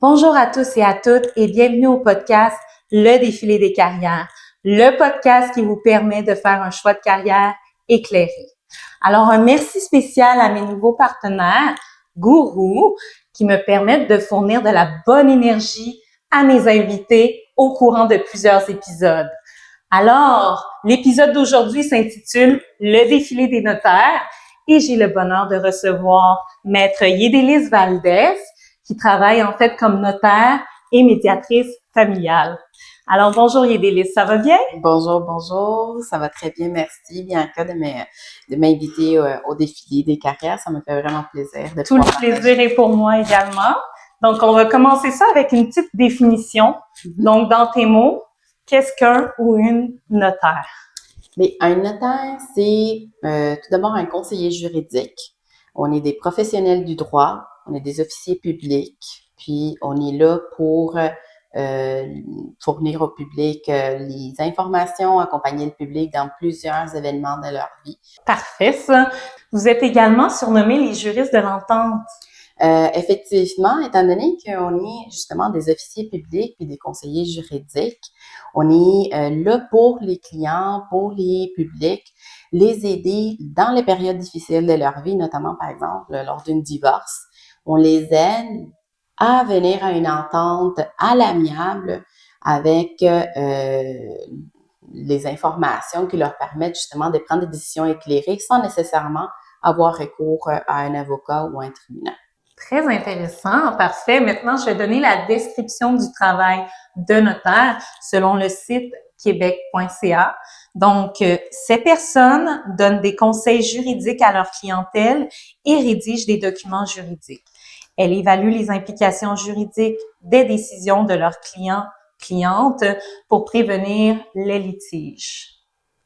Bonjour à tous et à toutes et bienvenue au podcast Le défilé des carrières, le podcast qui vous permet de faire un choix de carrière éclairé. Alors, un merci spécial à mes nouveaux partenaires, Gourou, qui me permettent de fournir de la bonne énergie à mes invités au courant de plusieurs épisodes. Alors, l'épisode d'aujourd'hui s'intitule Le défilé des notaires et j'ai le bonheur de recevoir Maître Yédélis Valdez, qui travaille en fait comme notaire et médiatrice familiale. Alors, bonjour Yédélis, ça va bien? Bonjour, ça va très bien, merci Bianca de m'inviter au défilé des carrières, ça me fait vraiment plaisir de Tout le pouvoir plaisir partager. est pour moi également. Donc, on va commencer ça avec une petite définition. Donc, dans tes mots, qu'est-ce qu'un ou une notaire? Mais un notaire, c'est tout d'abord un conseiller juridique. On est des professionnels du droit, on est des officiers publics, puis on est là pour fournir au public les informations, accompagner le public dans plusieurs événements de leur vie. Parfait, ça. Vous êtes également surnommés les juristes de l'entente. Effectivement, étant donné qu'on est justement des officiers publics puis des conseillers juridiques, on est là pour les clients, pour les publics, les aider dans les périodes difficiles de leur vie, notamment par exemple lors d'une divorce. On les aide à venir à une entente à l'amiable avec les informations qui leur permettent justement de prendre des décisions éclairées sans nécessairement avoir recours à un avocat ou à un tribunal. Très intéressant, parfait. Maintenant, je vais donner la description du travail de notaire selon le site québec.ca. Donc, ces personnes donnent des conseils juridiques à leur clientèle et rédigent des documents juridiques. Elles évaluent les implications juridiques des décisions de leurs clientes pour prévenir les litiges.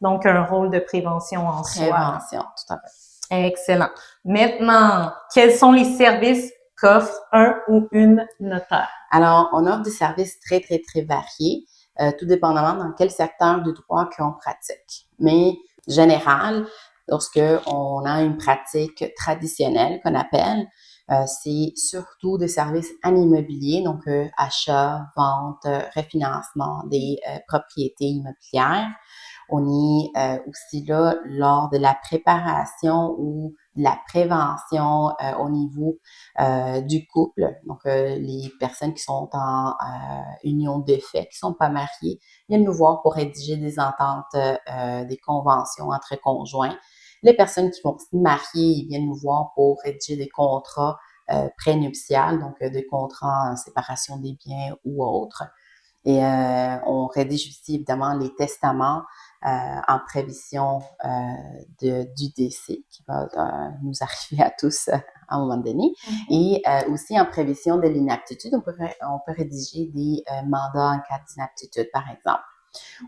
Donc, un rôle de prévention en soi. Prévention, tout à fait. Excellent. Maintenant, quels sont les services qu'offre un ou une notaire? Alors, on offre des services très, très, très variés, tout dépendamment dans quel secteur du droit qu'on pratique. Mais, général, lorsque on a une pratique traditionnelle qu'on appelle, c'est surtout des services en immobilier, donc achat, vente, refinancement des propriétés immobilières. On est aussi là lors de la préparation ou de la prévention au niveau du couple. Donc, les personnes qui sont en union de fait, qui sont pas mariées, viennent nous voir pour rédiger des ententes, des conventions entre conjoints. Les personnes qui vont se marier, ils viennent nous voir pour rédiger des contrats prénuptiales, donc des contrats en séparation des biens ou autres. Et on rédige aussi évidemment les testaments en prévision du décès qui va nous arriver à tous à un moment donné. Et aussi en prévision de l'inaptitude, on peut rédiger des mandats en cas d'inaptitude, par exemple.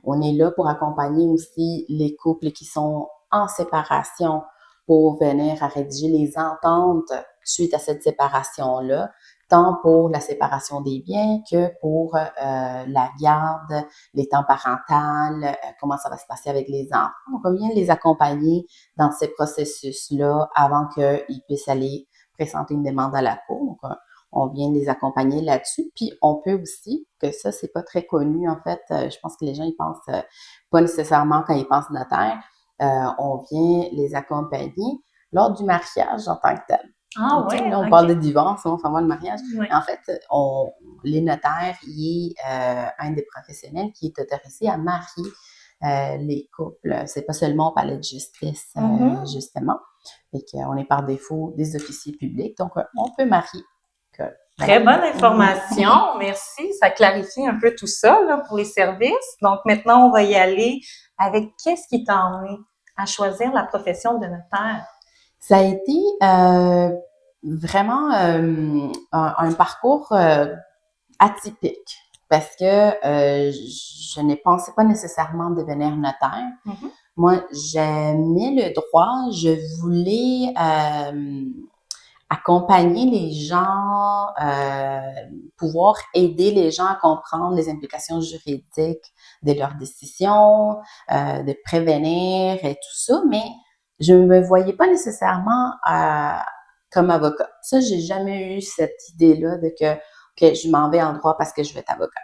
On est là pour accompagner aussi les couples qui sont en séparation pour venir à rédiger les ententes suite à cette séparation-là, tant pour la séparation des biens que pour la garde, les temps parentaux, comment ça va se passer avec les enfants. Donc, on vient les accompagner dans ces processus-là avant qu'ils puissent aller présenter une demande à la cour. Donc, on vient les accompagner là-dessus. Puis, on peut aussi, que ça, c'est pas très connu, en fait, je pense que les gens, ils pensent pas nécessairement quand ils pensent notaire, on vient les accompagner lors du mariage en tant que tel. Ah Donc, ouais, là, on ok. parle de divorce, on s'en va le mariage. Ouais. En fait, les notaires, il est un des professionnels qui est autorisé à marier les couples. C'est pas seulement au palais de justice, justement. Fait qu'on est par défaut des officiers publics, donc on peut marier. Très bonne information, merci. Ça clarifie un peu tout ça là, pour les services. Donc maintenant, on va y aller avec qu'est-ce qui t'a amené à choisir la profession de notaire? Ça a été vraiment un parcours atypique parce que je ne pensais pas nécessairement devenir notaire. Moi, j'aimais le droit, je voulais accompagner les gens, pouvoir aider les gens à comprendre les implications juridiques de leurs décisions, de prévenir et tout ça, mais je ne me voyais pas nécessairement comme avocat. Ça, j'ai jamais eu cette idée-là de que, que je m'en vais en droit parce que je veux être avocat.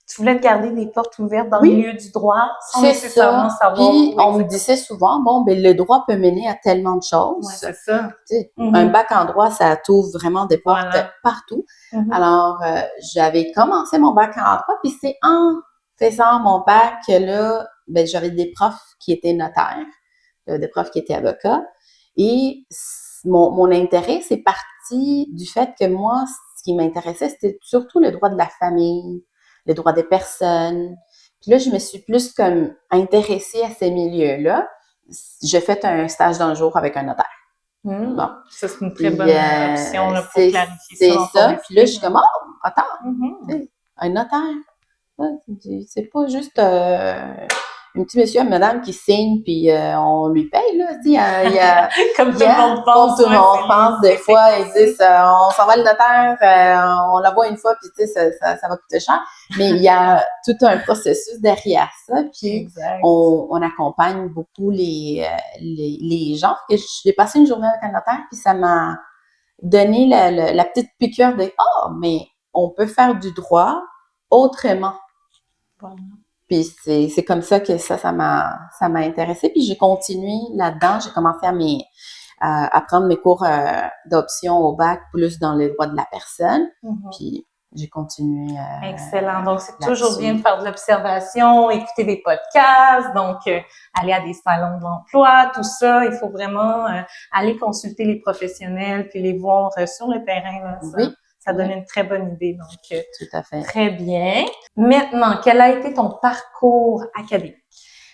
Tu voulais garder des portes ouvertes dans Oui. le milieu du droit sans C'est nécessairement ça. savoir Puis, où on me exactement. disait souvent, bon, ben le droit peut mener à tellement de choses. Ouais, c'est ça. Tu sais, un bac en droit, ça t'ouvre vraiment des portes Voilà. partout. Alors, j'avais commencé mon bac en droit, puis c'est en faisant mon bac que là, ben, j'avais des profs qui étaient notaires, des profs qui étaient avocats. Et mon intérêt, c'est parti du fait que moi, ce qui m'intéressait, c'était surtout le droit de la famille, le droit des personnes. Puis là, je me suis plus comme intéressée à ces milieux-là. J'ai fait un stage d'un jour avec un notaire. Bon. Ça, c'est une très bonne option là, pour clarifier c'est ça. ça. Puis là, je suis comme, oh, attends, un notaire, c'est pas juste un petit monsieur, une madame qui signe, puis on lui paye, là. Il y a comme tout le monde pense. Comme tout le monde pense, des fois, ils disent, on s'en va le notaire, on la voit une fois, puis tu sais, ça va coûter cher. Mais il y a tout un processus derrière ça, puis on accompagne beaucoup les gens. Et j'ai passé une journée avec un notaire, puis ça m'a donné la petite piqûre de, mais on peut faire du droit autrement. Voilà. Puis c'est comme ça que ça m'a intéressée. Puis j'ai continué là-dedans. J'ai commencé à prendre mes cours d'option au bac, plus dans les droits de la personne. Puis j'ai continué. Excellent. Donc, c'est toujours bien de faire de l'observation, écouter des podcasts, donc aller à des salons d'emploi, tout ça. Il faut vraiment aller consulter les professionnels puis les voir sur le terrain. Là, ça donne une très bonne idée. Donc, tout à fait. Très bien. Maintenant, quel a été ton parcours académique?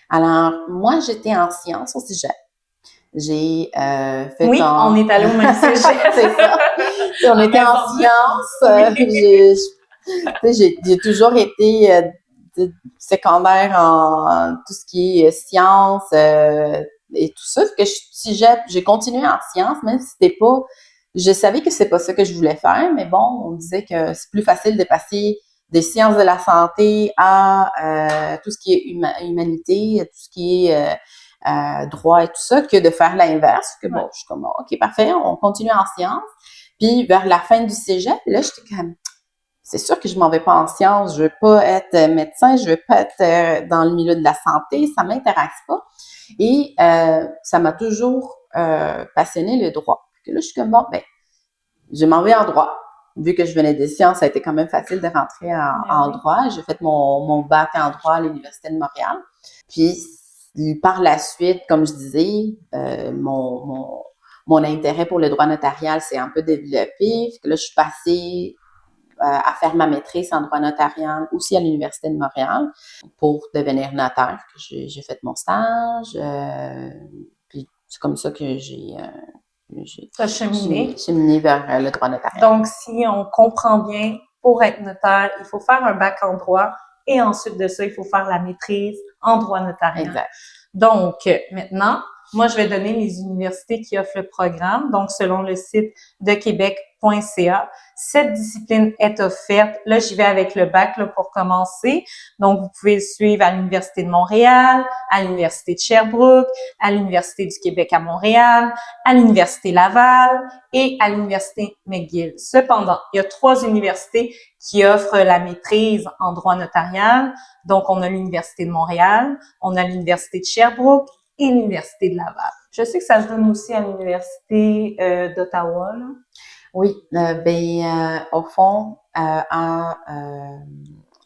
Alors, moi, j'étais en sciences au cégep. J'ai fait on est allé au même cégep. C'est ça. On était en sciences. J'ai toujours été secondaire en tout ce qui est sciences et tout ça. Que j'ai continué en sciences, même si c'était pas... Je savais que c'est pas ça que je voulais faire, mais bon, on disait que c'est plus facile de passer des sciences de la santé à tout ce qui est humanité, tout ce qui est droit et tout ça, que de faire l'inverse. Que bon, je suis comme, OK, parfait, on continue en sciences. Puis vers la fin du cégep, là, j'étais comme, c'est sûr que je m'en vais pas en sciences, je veux pas être médecin, je veux pas être dans le milieu de la santé, ça m'intéresse pas. Et ça m'a toujours passionné le droit. Puis là, je suis comme, bon, ben, je m'en vais en droit. Vu que je venais des sciences, ça a été quand même facile de rentrer en droit. J'ai fait mon bac en droit à l'Université de Montréal. Puis, par la suite, comme je disais, mon intérêt pour le droit notarial s'est un peu développé. Puis là, je suis passée à faire ma maîtrise en droit notarial aussi à l'Université de Montréal pour devenir notaire. J'ai fait mon stage. Puis, c'est comme ça que j'ai cheminé vers le droit notarial. Donc, si on comprend bien, pour être notaire, il faut faire un bac en droit et ensuite de ça, il faut faire la maîtrise en droit notarial. Exact. Donc, maintenant, moi, je vais donner les universités qui offrent le programme. Donc, selon le site de québec.ca, cette discipline est offerte. Là, j'y vais avec le bac là, pour commencer. Donc, vous pouvez le suivre à l'Université de Montréal, à l'Université de Sherbrooke, à l'Université du Québec à Montréal, à l'Université Laval et à l'Université McGill. Cependant, il y a 3 universités qui offrent la maîtrise en droit notarial. Donc, on a l'Université de Montréal, on a l'Université de Sherbrooke et l'Université de Laval. Je sais que ça se donne aussi à l'Université d'Ottawa, là. Oui, au fond, à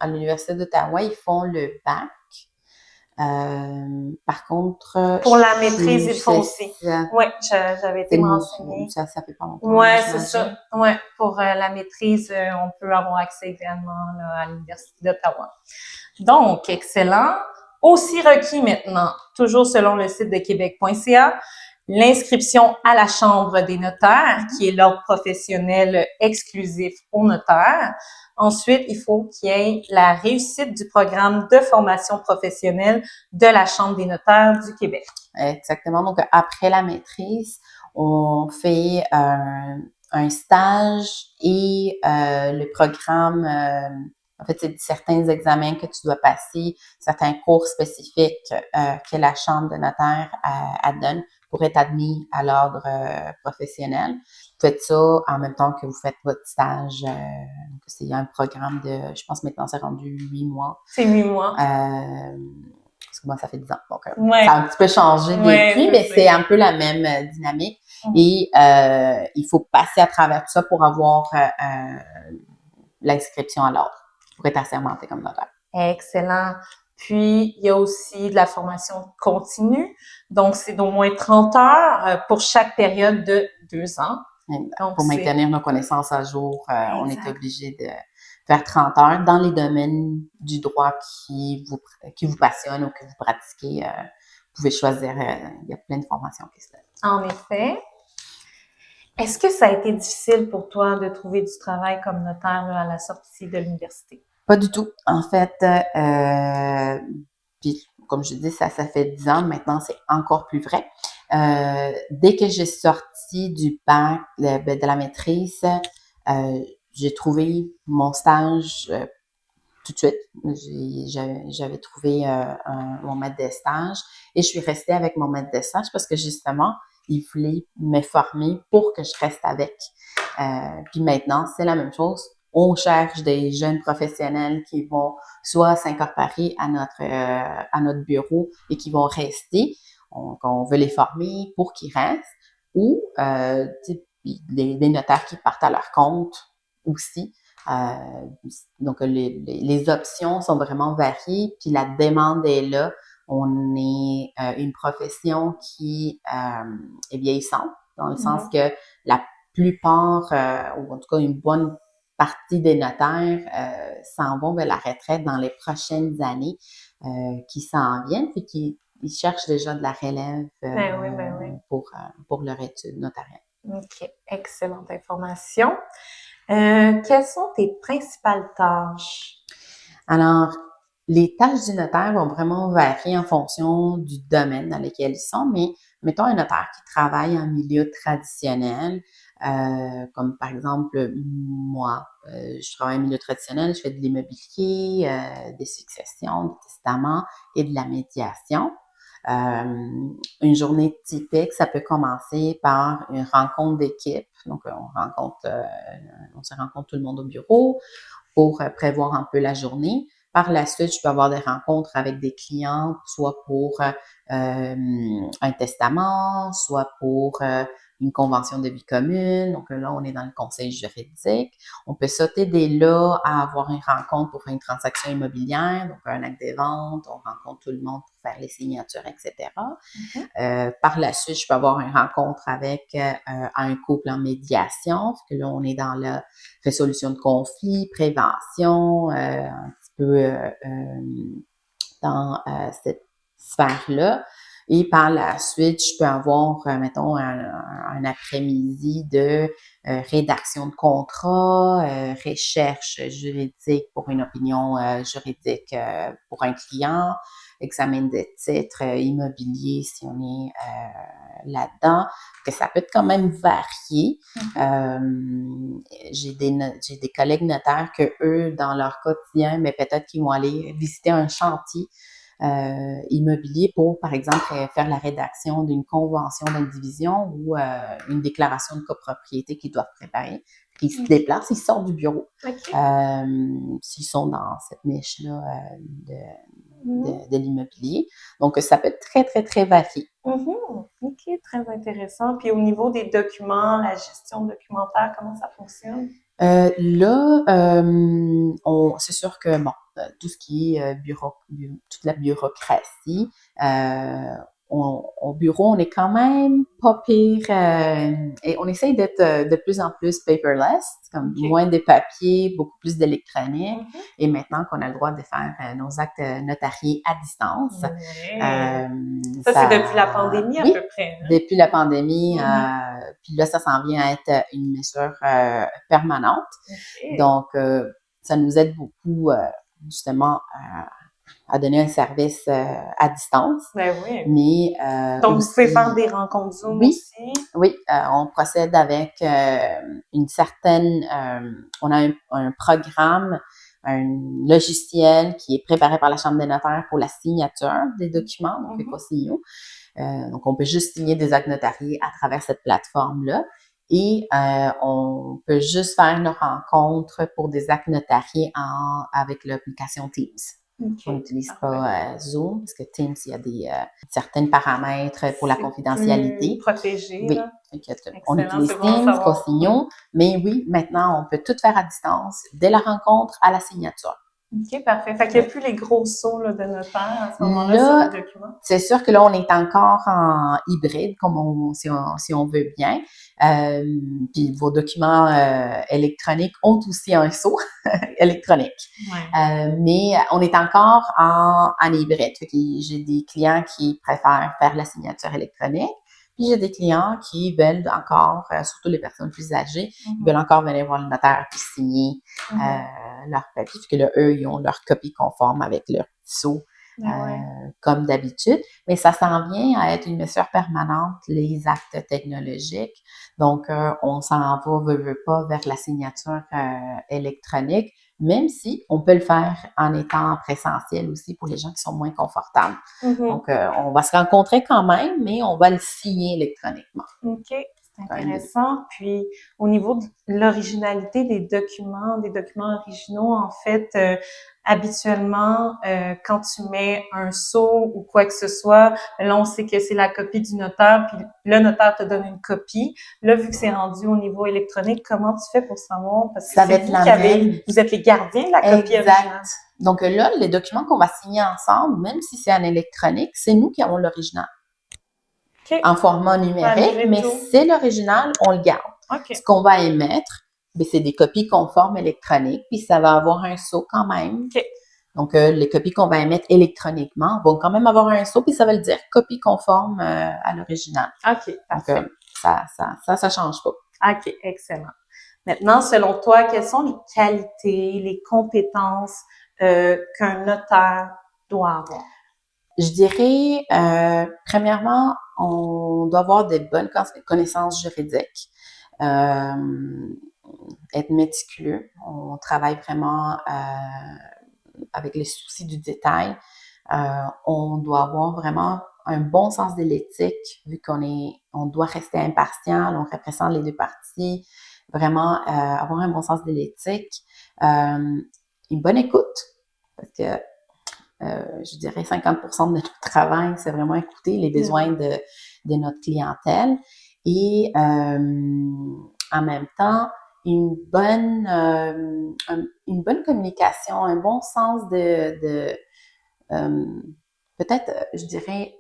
l'Université d'Ottawa, ils font le bac. Par contre, pour la maîtrise, ils font aussi. Oui, j'avais été mentionnée. Ça fait pas longtemps. Oui, c'est ça. Oui, pour la maîtrise, on peut avoir accès également là, à l'Université d'Ottawa. Donc, excellent. Aussi requis maintenant, toujours selon le site de québec.ca, l'inscription à la Chambre des notaires, qui est l'ordre professionnel exclusif aux notaires. Ensuite, il faut qu'il y ait la réussite du programme de formation professionnelle de la Chambre des notaires du Québec. Exactement. Donc, après la maîtrise, on fait un stage et le programme... en fait, c'est certains examens que tu dois passer, certains cours spécifiques que la Chambre de notaire donne pour être admis à l'ordre professionnel. Vous faites ça en même temps que vous faites votre stage c'est un programme de, je pense maintenant, c'est rendu 8 mois. C'est 8 mois. Parce que moi, ça fait 10 ans. Donc, Ouais. ça a un petit peu changé Ouais, depuis, c'est mais ça. c'est un peu la même dynamique. Et il faut passer à travers tout ça pour avoir l'inscription à l'ordre, pour être assermenté comme notaire. Excellent. Puis, il y a aussi de la formation continue. Donc, c'est d'au moins 30 heures pour chaque période de 2 ans. Donc, pour maintenir nos connaissances à jour, on est obligé de faire 30 heures dans les domaines du droit qui vous passionnent ou que vous pratiquez. Vous pouvez choisir, il y a plein de formations qui se donnent. En effet. Est-ce que ça a été difficile pour toi de trouver du travail comme notaire là, à la sortie de l'université? Pas du tout. En fait, puis comme je dis, ça fait 10 ans. Maintenant, c'est encore plus vrai. Dès que j'ai sorti du bac, de la maîtrise, j'ai trouvé mon stage tout de suite. J'avais trouvé mon maître de stage et je suis restée avec mon maître de stage parce que justement, il voulait me former pour que je reste avec. Puis maintenant, c'est la même chose. On cherche des jeunes professionnels qui vont soit s'incorporer à notre bureau et qui vont rester. On veut les former pour qu'ils restent ou des notaires qui partent à leur compte aussi. Donc, les options sont vraiment variées, puis la demande est là. On est une profession qui est vieillissante, dans le sens que la plupart, ou en tout cas une bonne partie des notaires s'en vont vers la retraite dans les prochaines années qui s'en viennent, puis ils cherchent déjà de la relève pour leur étude notariale. OK, excellente information. Quelles sont tes principales tâches? Alors, les tâches du notaire vont vraiment varier en fonction du domaine dans lequel ils sont, mais mettons un notaire qui travaille en milieu traditionnel, comme par exemple moi, je travaille en milieu traditionnel, je fais de l'immobilier, des successions, des testaments et de la médiation. Une journée typique, ça peut commencer par une rencontre d'équipe. Donc, on se rencontre tout le monde au bureau pour prévoir un peu la journée. Par la suite, je peux avoir des rencontres avec des clients, soit pour un testament, soit pour une convention de vie commune. Donc là, on est dans le conseil juridique. On peut sauter dès là à avoir une rencontre pour faire une transaction immobilière, donc un acte de vente, on rencontre tout le monde pour faire les signatures, etc. Par la suite, je peux avoir une rencontre avec un couple en médiation, parce que là, on est dans la résolution de conflits, prévention, un petit peu dans cette sphère-là. Et par la suite, je peux avoir, mettons, un après-midi de rédaction de contrat, recherche juridique pour une opinion juridique pour un client, examen de titres immobiliers si on est là-dedans, que ça peut être quand même varié. J'ai des collègues notaires que eux, dans leur quotidien, mais peut-être qu'ils vont aller visiter un chantier immobilier pour, par exemple, faire la rédaction d'une convention d'indivision ou une déclaration de copropriété qu'ils doivent préparer. Ils se déplacent, ils sortent du bureau. S'ils sont dans cette niche-là de l'immobilier. Donc, ça peut être très, très, très varié. OK, très intéressant. Puis au niveau des documents, la gestion documentaire, comment ça fonctionne? C'est sûr que, bon, tout ce qui est toute la bureaucratie, au bureau, on est quand même pas pire et on essaye d'être de plus en plus paperless, comme moins de papier, beaucoup plus d'électronique. Et maintenant qu'on a le droit de faire nos actes notariés à distance. Ça, c'est depuis la pandémie à peu près. Hein? Depuis la pandémie. Puis là, ça s'en vient à être une mesure permanente. Donc, ça nous aide beaucoup justement à donner un service à distance. Ben oui. Mais, donc, vous pouvez faire des rencontres Zoom aussi? Oui, on procède avec une certaine... on a un programme, un logiciel qui est préparé par la Chambre des notaires pour la signature des documents, donc EcoSigno. Donc, on peut juste signer des actes notariés à travers cette plateforme-là. et on peut juste faire nos rencontres pour des actes notariés avec l'application Teams. On n'utilise pas Zoom parce que Teams, il y a des certains paramètres pour la confidentialité. Plus protégé. Oui. Là. On utilise Teams, Consignio, mais oui, maintenant, on peut tout faire à distance, dès la rencontre à la signature. OK, parfait. Fait qu'il n'y a plus les gros sauts là, de notaire à ce moment-là sur les documents. C'est sûr que là, on est encore en hybride, comme si on veut bien. Puis vos documents électroniques ont aussi un sceau électronique. Ouais. Mais on est encore en hybride. Fait que j'ai des clients qui préfèrent faire la signature électronique. Puis j'ai des clients qui veulent encore, surtout les personnes plus âgées, veulent encore venir voir le notaire puis signer leur papier. Puis que là, eux, ils ont leur copie conforme avec leur sceau. Comme d'habitude, mais ça s'en vient à être une mesure permanente, les actes technologiques. Donc, on s'en veut pas, vers la signature électronique, même si on peut le faire en étant en présentiel aussi pour les gens qui sont moins confortables. Donc, on va se rencontrer quand même, mais on va le signer électroniquement. OK. C'est intéressant. Puis, au niveau de l'originalité des documents originaux, en fait, habituellement, quand tu mets un sceau ou quoi que ce soit, là, on sait que c'est la copie du notaire, puis le notaire te donne une copie. Là, vu que c'est rendu au niveau électronique, comment tu fais pour savoir? Parce que ça va être la même. Vous êtes les gardiens de la copie originale. Donc là, les documents qu'on va signer ensemble, même si c'est en électronique, c'est nous qui avons l'original. Okay. En format numérique, mais c'est l'original, on le garde. Okay. Ce qu'on va émettre, c'est des copies conformes électroniques, puis ça va avoir un sceau quand même. Okay. Donc, les copies qu'on va émettre électroniquement vont quand même avoir un sceau, puis ça va le dire copie conforme à l'original. OK, parfait. Donc, ça change pas. OK, excellent. Maintenant, selon toi, quelles sont les qualités, les compétences qu'un notaire doit avoir? Je dirais, premièrement, on doit avoir des bonnes connaissances juridiques, être méticuleux. On travaille vraiment avec les soucis du détail. On doit avoir vraiment un bon sens de l'éthique, vu on doit rester impartial, on représente les deux parties. Vraiment, avoir un bon sens de l'éthique. Une bonne écoute, parce que je dirais 50% de notre travail, c'est vraiment écouter les besoins de notre clientèle. Et en même temps, une bonne communication, un bon sens de peut-être, je dirais,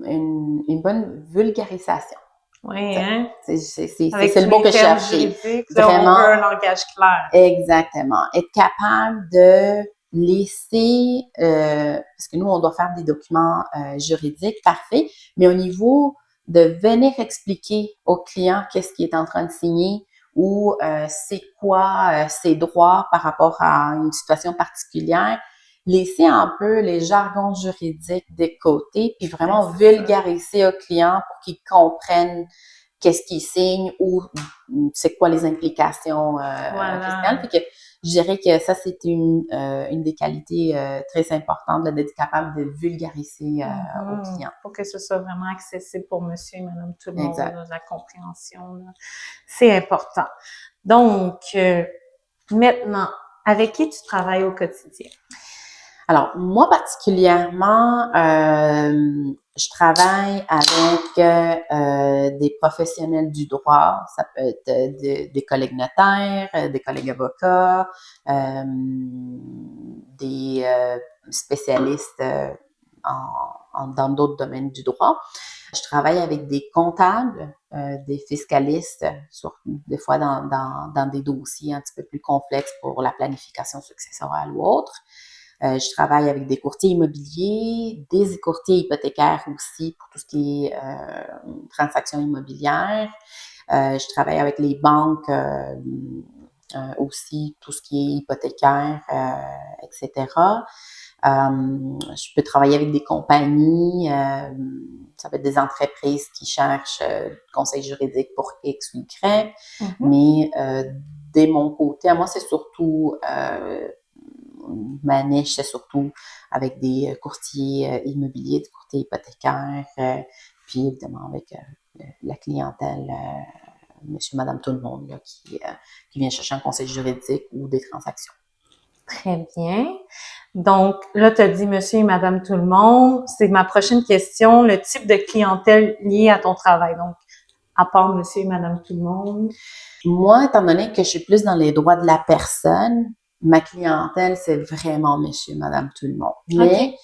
une bonne vulgarisation. Oui, hein? C'est le mot que je cherchais. Vraiment. On veut un langage clair. Exactement. Être capable de laisser, parce que nous, on doit faire des documents juridiques parfaits, mais au niveau de venir expliquer au client qu'est-ce qu'il est en train de signer ou c'est quoi ses droits par rapport à une situation particulière, laisser un peu les jargons juridiques de côté, puis vraiment vulgariser au client pour qu'il comprenne qu'est-ce qu'il signe ou c'est quoi les implications fiscales. Fait que je dirais que ça, c'est une des qualités très importantes d'être capable de vulgariser aux clients. Pour que ce soit vraiment accessible pour monsieur et madame tout le monde, là, la compréhension. C'est important. Donc, maintenant, avec qui tu travailles au quotidien? Alors, moi particulièrement, je travaille avec des professionnels du droit. Ça peut être des collègues notaires, des collègues avocats, des spécialistes dans d'autres domaines du droit. Je travaille avec des comptables, des fiscalistes, des fois dans des dossiers un petit peu plus complexes pour la planification successorale ou autre. Je travaille avec des courtiers immobiliers, des courtiers hypothécaires aussi pour tout ce qui est transactions immobilières. Je travaille avec les banques aussi, tout ce qui est hypothécaire, etc. Je peux travailler avec des compagnies, ça peut être des entreprises qui cherchent conseil juridique pour X ou Y, mais de mon côté, à moi, c'est surtout ma niche, c'est surtout avec des courtiers immobiliers, des courtiers hypothécaires, puis évidemment avec la clientèle, monsieur, madame, tout le monde, là, qui vient chercher un conseil juridique ou des transactions. Très bien. Donc, là, tu as dit monsieur et madame tout le monde. C'est ma prochaine question, le type de clientèle liée à ton travail. Donc, à part monsieur et madame tout le monde. Moi, étant donné que je suis plus dans les droits de la personne, ma clientèle, c'est vraiment monsieur, madame, tout le monde. Mais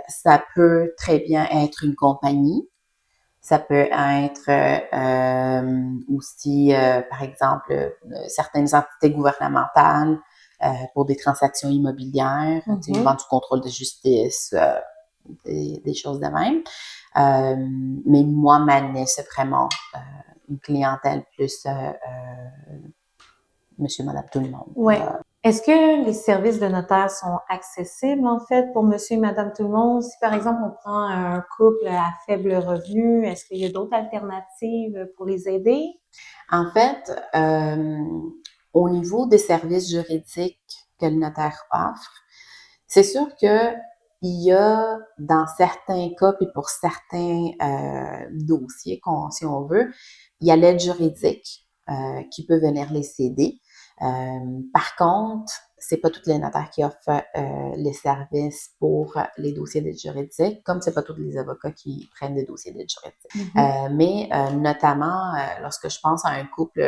ça peut très bien être une compagnie. Ça peut être aussi, par exemple, certaines entités gouvernementales pour des transactions immobilières, tu sais, vente du contrôle de justice, des choses de même. Mais moi, ma niche, c'est vraiment une clientèle plus monsieur, madame, tout le monde. Oui. Est-ce que les services de notaire sont accessibles, en fait, pour monsieur et madame tout le monde? Si, par exemple, on prend un couple à faible revenu, est-ce qu'il y a d'autres alternatives pour les aider? En fait, au niveau des services juridiques que le notaire offre, c'est sûr que il y a, dans certains cas, puis pour certains dossiers, si on veut, il y a l'aide juridique qui peut venir les aider. Par contre, c'est pas tous les notaires qui offrent les services pour les dossiers d'aide juridique, comme c'est pas tous les avocats qui prennent des dossiers d'aide juridique. Mais notamment, lorsque je pense à un couple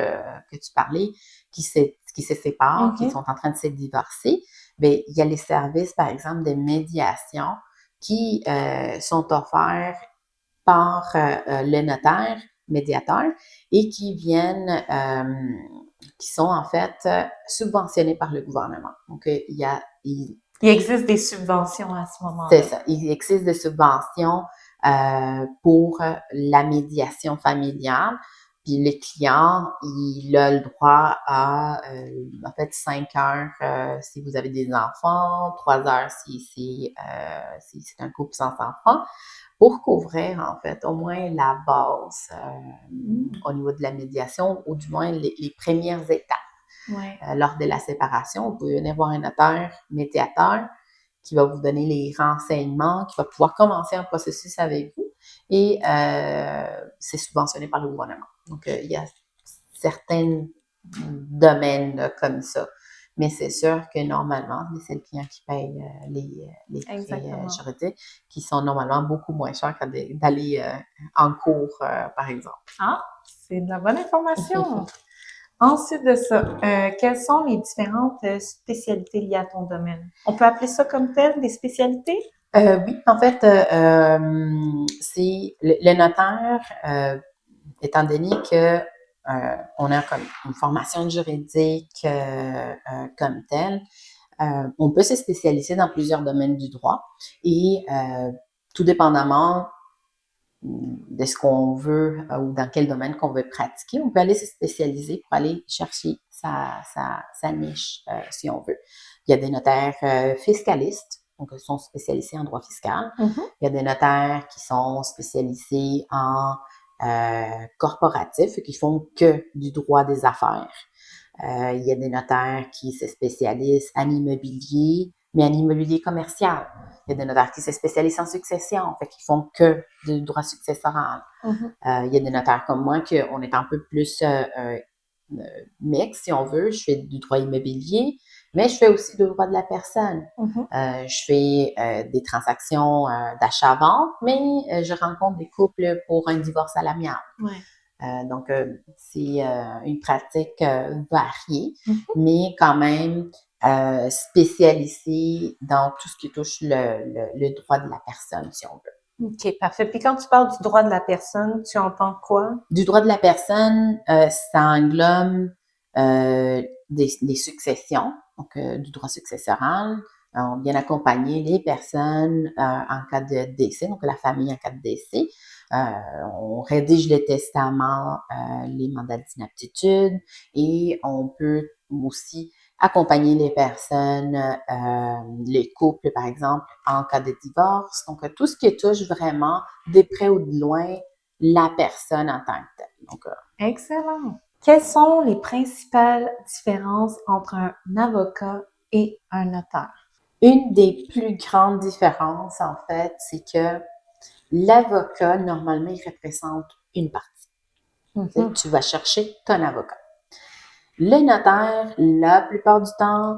que tu parlais qui se séparent, qui sont en train de se divorcer, bien, il y a les services, par exemple, de médiation qui sont offerts par le notaire médiateur et qui viennent, qui sont en fait subventionnés par le gouvernement. Donc, il existe des subventions à ce moment-là. C'est ça. Il existe des subventions pour la médiation familiale. Puis les clients, il a le droit à, en fait, 5 heures si vous avez des enfants, 3 heures si c'est un couple sans enfants, pour couvrir, en fait, au moins la base au niveau de la médiation, ou du moins les premières étapes. Lors de la séparation, vous pouvez venir voir un notaire médiateur qui va vous donner les renseignements, qui va pouvoir commencer un processus avec vous, et c'est subventionné par le gouvernement. Donc, il y a certains domaines là, comme ça. Mais c'est sûr que normalement, c'est le client qui paye les frais juridiques, qui sont normalement beaucoup moins chers d'aller en cours, par exemple. Ah, c'est de la bonne information! Ensuite de ça, quelles sont les différentes spécialités liées à ton domaine? On peut appeler ça comme tel, des spécialités? Oui, en fait, c'est le notaire, étant donné que on a comme une formation juridique comme telle, on peut se spécialiser dans plusieurs domaines du droit et tout dépendamment de ce qu'on veut ou dans quel domaine qu'on veut pratiquer, on peut aller se spécialiser pour aller chercher sa niche, si on veut. Il y a des notaires fiscalistes, donc ils sont spécialisés en droit fiscal. Il y a des notaires qui sont spécialisés en corporatif et qui font que du droit des affaires. Il y a des notaires qui se spécialisent en immobilier, mais en immobilier commercial. Il y a des notaires qui se spécialisent en succession, fait qu'ils font que du droit successoral. Il y a des notaires comme moi qu'on est un peu plus mix, si on veut. Je fais du droit immobilier, mais je fais aussi du droit de la personne. Je fais des transactions d'achat-vente, mais je rencontre des couples pour un divorce à l'amiable. Donc, c'est une pratique variée, mais quand même spécialisée dans tout ce qui touche le droit de la personne, si on veut. OK, parfait. Puis quand tu parles du droit de la personne, tu entends quoi? Du droit de la personne, ça englobe les successions, donc du droit successoral. On vient accompagner les personnes en cas de décès, donc la famille en cas de décès. On rédige le testament, les mandats d'inaptitude, et on peut aussi accompagner les personnes, les couples, par exemple, en cas de divorce. Donc, tout ce qui touche vraiment, de près ou de loin, la personne en tant que telle. Donc, excellent! Quelles sont les principales différences entre un avocat et un notaire? Une des plus grandes différences, en fait, c'est que l'avocat, normalement, il représente une partie. Mhm. Tu vas chercher ton avocat. Les notaires, la plupart du temps,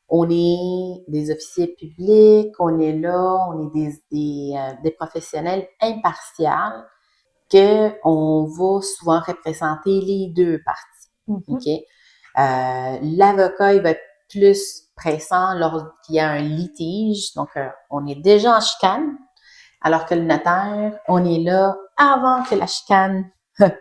on est des officiers publics, on est là, on est des professionnels impartials qu'on va souvent représenter les deux parties. Mhm. OK? L'avocat, il va être plus pressant lorsqu'il y a un litige. Donc, on est déjà en chicane, alors que le notaire, on est là avant que la chicane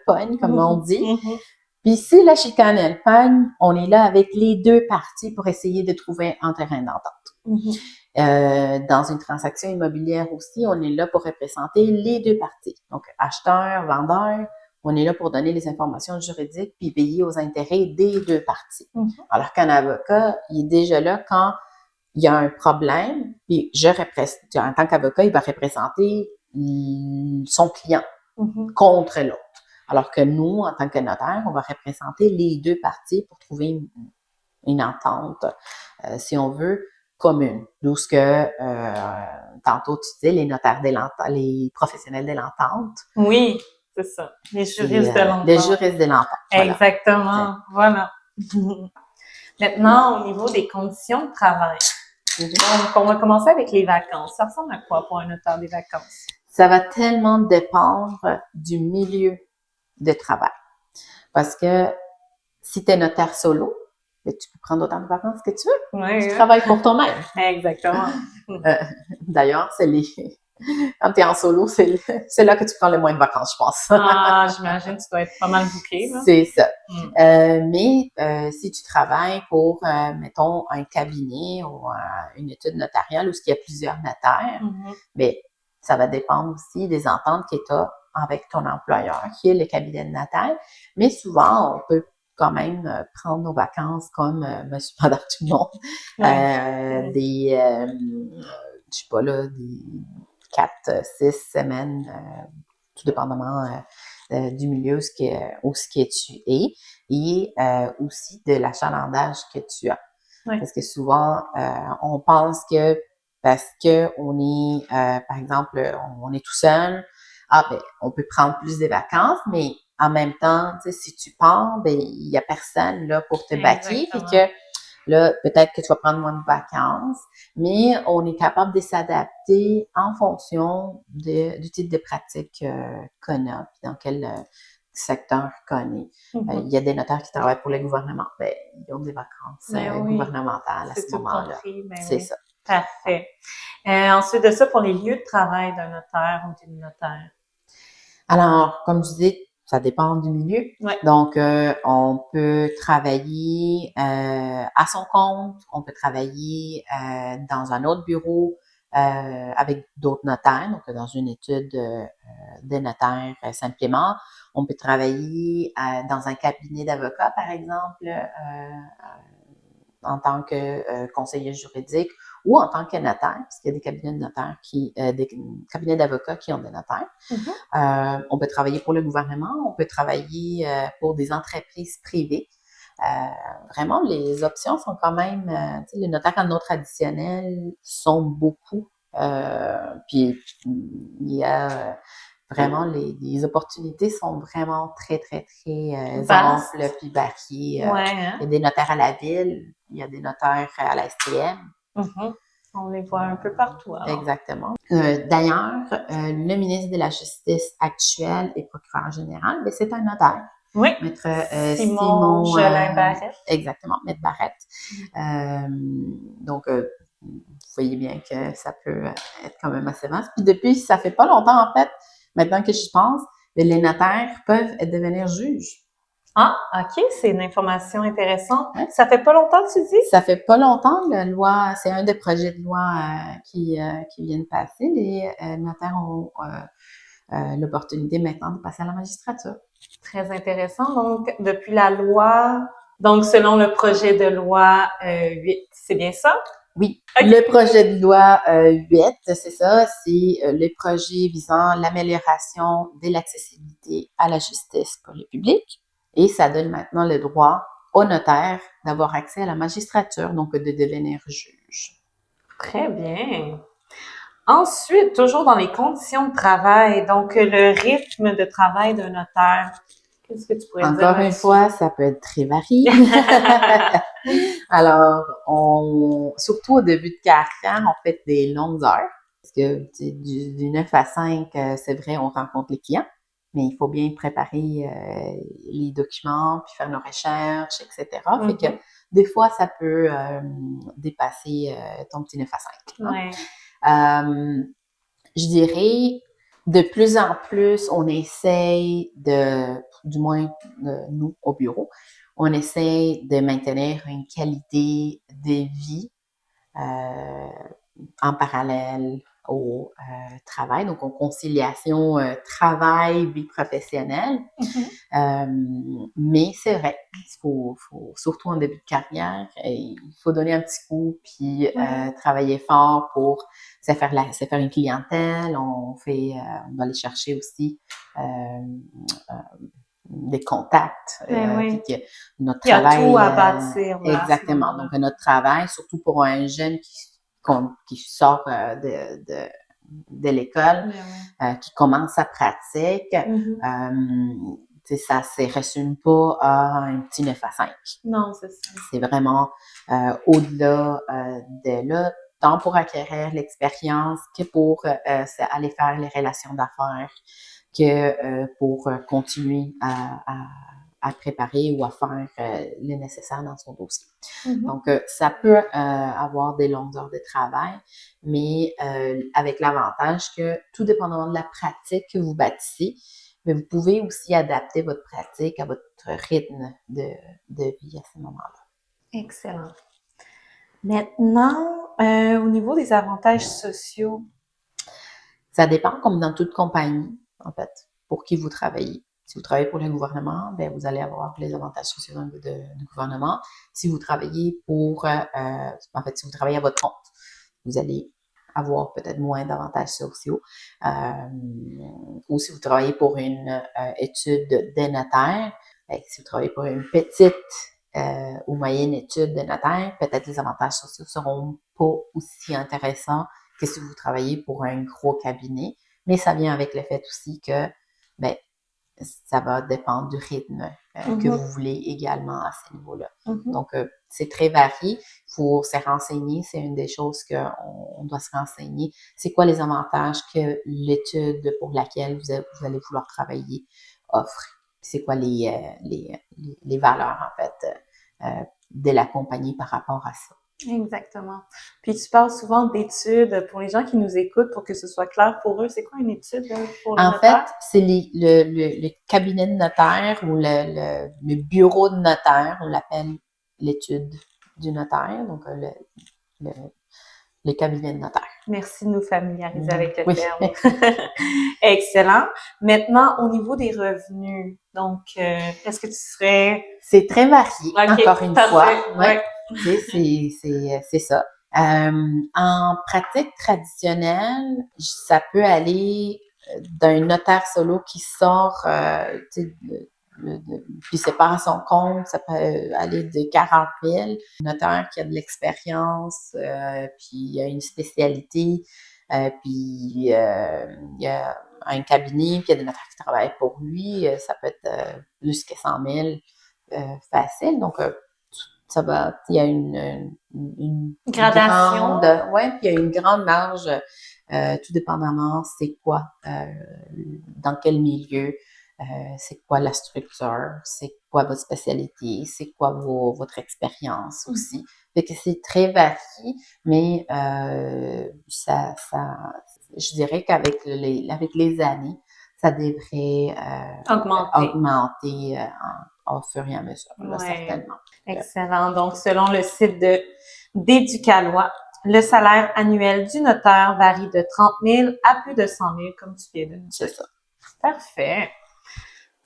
pogne, comme on dit. Mhm. Puis si la chicane, elle pogne, on est là avec les deux parties pour essayer de trouver un terrain d'entente. Mhm. Dans une transaction immobilière aussi, on est là pour représenter les deux parties. Donc, acheteur, vendeur, on est là pour donner les informations juridiques puis veiller aux intérêts des deux parties. Mhm. Alors qu'un avocat, il est déjà là quand il y a un problème, puis en tant qu'avocat, il va représenter son client Mhm. contre l'autre. Alors que nous, en tant que notaire, on va représenter les deux parties pour trouver une entente, si on veut, commune. D'où ce que, tantôt tu disais, les notaires les professionnels de l'entente. Oui, c'est ça. Les juristes de l'entente. Les juristes de l'entente. Voilà. Exactement. Voilà. Maintenant, au niveau des conditions de travail. Donc, on va commencer avec les vacances. Ça ressemble à quoi pour un notaire des vacances? Ça va tellement dépendre du milieu de travail. Parce que si tu es notaire solo, ben, tu peux prendre autant de vacances que tu veux. Oui. Tu travailles pour toi-même. Exactement. D'ailleurs, quand tu es en solo, c'est là que tu prends le moins de vacances, je pense. Ah, j'imagine que tu dois être pas mal bouqué, là. C'est ça. Mm. Mais si tu travailles pour, mettons, un cabinet ou une étude notariale où il y a plusieurs notaires, bien, ça va dépendre aussi des ententes que tu as avec ton employeur, qui est le cabinet de notaire. Mais souvent, on peut quand même prendre nos vacances comme monsieur, madame, tout le monde. Je sais pas là, des 4, 6 semaines, tout dépendamment du milieu où ce que tu es et aussi de l'achalandage que tu as. Oui. Parce que souvent, on pense que parce que on est, par exemple, on est tout seul, ben, on peut prendre plus de vacances, mais en même temps, tu sais, si tu pars, ben, il y a personne là pour te baquer, fait que là, peut-être que tu vas prendre moins de vacances, mais on est capable de s'adapter en fonction du type de pratique qu'on a, puis dans quel secteur qu'on est. Il y a des notaires qui travaillent pour le gouvernement, ben, ils ont des vacances gouvernementales à ce moment-là. C'est ça. Parfait. Ensuite de ça, pour les lieux de travail d'un notaire ou d'une notaire? Alors, comme je disais, ça dépend du milieu. Ouais. Donc, on peut travailler à son compte, on peut travailler dans un autre bureau avec d'autres notaires, donc dans une étude de notaire simplement. On peut travailler dans un cabinet d'avocat, par exemple, en tant que conseiller juridique ou en tant que notaire, parce qu'il y a des cabinets de notaires des cabinets d'avocats qui ont des notaires. On peut travailler pour le gouvernement, on peut travailler pour des entreprises privées. Vraiment, les options sont quand même, tu sais, les notaires en non traditionnels sont beaucoup. Puis il y a vraiment les opportunités sont vraiment très, très, très amples puis variées. Il y a des notaires à la ville, il y a des notaires à la STM. On les voit un peu partout. Alors. Exactement. D'ailleurs, le ministre de la Justice actuel et procureur général, ben, c'est un notaire. Oui. Maître Simon Jolin Barrette. Exactement, Maître Barrette. Donc, vous voyez bien que ça peut être quand même assez vaste. Puis depuis, ça fait pas longtemps, en fait, maintenant que j'y pense, les notaires peuvent devenir juges. Ah, OK, c'est une information intéressante. Ouais. Ça fait pas longtemps que tu dis? Ça fait pas longtemps, la loi, c'est un des projets de loi qui viennent passer. Les notaires ont l'opportunité maintenant de passer à la magistrature. Très intéressant. Donc, depuis la loi, donc selon le projet de loi 8, c'est bien ça? Oui, okay. Le projet de loi 8, c'est ça, c'est le projet visant l'amélioration de l'accessibilité à la justice pour le public. Et ça donne maintenant le droit aux notaires d'avoir accès à la magistrature, donc de devenir juge. Très bien. Ensuite, toujours dans les conditions de travail, donc le rythme de travail d'un notaire, qu'est-ce que tu pourrais dire Encore une là-dessus? fois, ça peut être très varié. Alors, surtout au début de carrière, on fait des longues heures. Parce que du 9 à 5, c'est vrai, on rencontre les clients, mais il faut bien préparer les documents, puis faire nos recherches, etc. Fait que des fois, ça peut dépasser ton petit 9 à 5. Ouais. Je dirais, de plus en plus, on essaye du moins nous au bureau, on essaye de maintenir une qualité de vie euh, en parallèle au travail, donc en conciliation travail, vie professionnelle. Mais c'est vrai, il faut surtout en début de carrière, il faut donner un petit coup puis travailler fort pour se faire une clientèle. On va aller chercher aussi des contacts. Oui. Puis que notre Il y a travail, tout à bâtir là, exactement. Donc notre travail, surtout pour un jeune qui sort de l'école, qui commence sa pratique, ça ne se résume pas à un petit 9 à 5. Non, c'est ça. C'est vraiment au-delà de là, tant pour acquérir l'expérience que pour aller faire les relations d'affaires, que pour continuer à préparer ou à faire le nécessaire dans son dossier. Donc, ça peut avoir des longues heures de travail, mais avec l'avantage que, tout dépendamment de la pratique que vous bâtissez, mais vous pouvez aussi adapter votre pratique à votre rythme de vie à ce moment-là. Excellent. Maintenant, au niveau des avantages sociaux. Ça dépend, comme dans toute compagnie, en fait, pour qui vous travaillez. Si vous travaillez pour le gouvernement, ben vous allez avoir les avantages sociaux du gouvernement. Si vous travaillez en fait, si vous travaillez à votre compte, vous allez avoir peut-être moins d'avantages sociaux. Ou si vous travaillez pour une étude de notaire, ben, si vous travaillez pour une petite ou moyenne étude de notaire, peut-être les avantages sociaux seront pas aussi intéressants que si vous travaillez pour un gros cabinet, mais ça vient avec le fait aussi que ben, ça va dépendre du rythme que vous voulez également à ce niveau-là. Donc, c'est très varié. Il faut se renseigner. C'est une des choses qu'on doit se renseigner. C'est quoi les avantages que l'étude pour laquelle vous allez vouloir travailler offre? C'est quoi les valeurs, en fait, de la compagnie par rapport à ça? Exactement. Puis tu parles souvent d'études pour les gens qui nous écoutent pour que ce soit clair pour eux. C'est quoi une étude pour le notaire? En fait, c'est le cabinet de notaire ou le bureau de notaire, on l'appelle l'étude du notaire, donc le cabinet de notaire. Merci de nous familiariser avec le terme. Excellent. Maintenant, au niveau des revenus, donc, est-ce que tu serais... C'est très varié, encore une fois. Ouais. C'est ça. En pratique traditionnelle, ça peut aller d'un notaire solo qui sort, puis c'est pas à son compte, ça peut aller de 40 000. Un notaire qui a de l'expérience, puis il a une spécialité, puis il y a un cabinet, puis il y a des notaires qui travaillent pour lui, ça peut être plus que 100 000 facile. Donc, ça va, il y a une gradation. Puis il y a une grande marge, tout dépendamment c'est quoi, dans quel milieu, c'est quoi la structure, c'est quoi votre spécialité, c'est quoi votre expérience aussi. Fait que c'est très varié, mais je dirais qu'avec les années, ça devrait augmenter au fur et à mesure, là, certainement. Excellent. Donc, selon le site d'Éducalois, le salaire annuel du notaire varie de 30 000 à plus de 100 000, comme tu viens de nous dire. C'est ça. Parfait.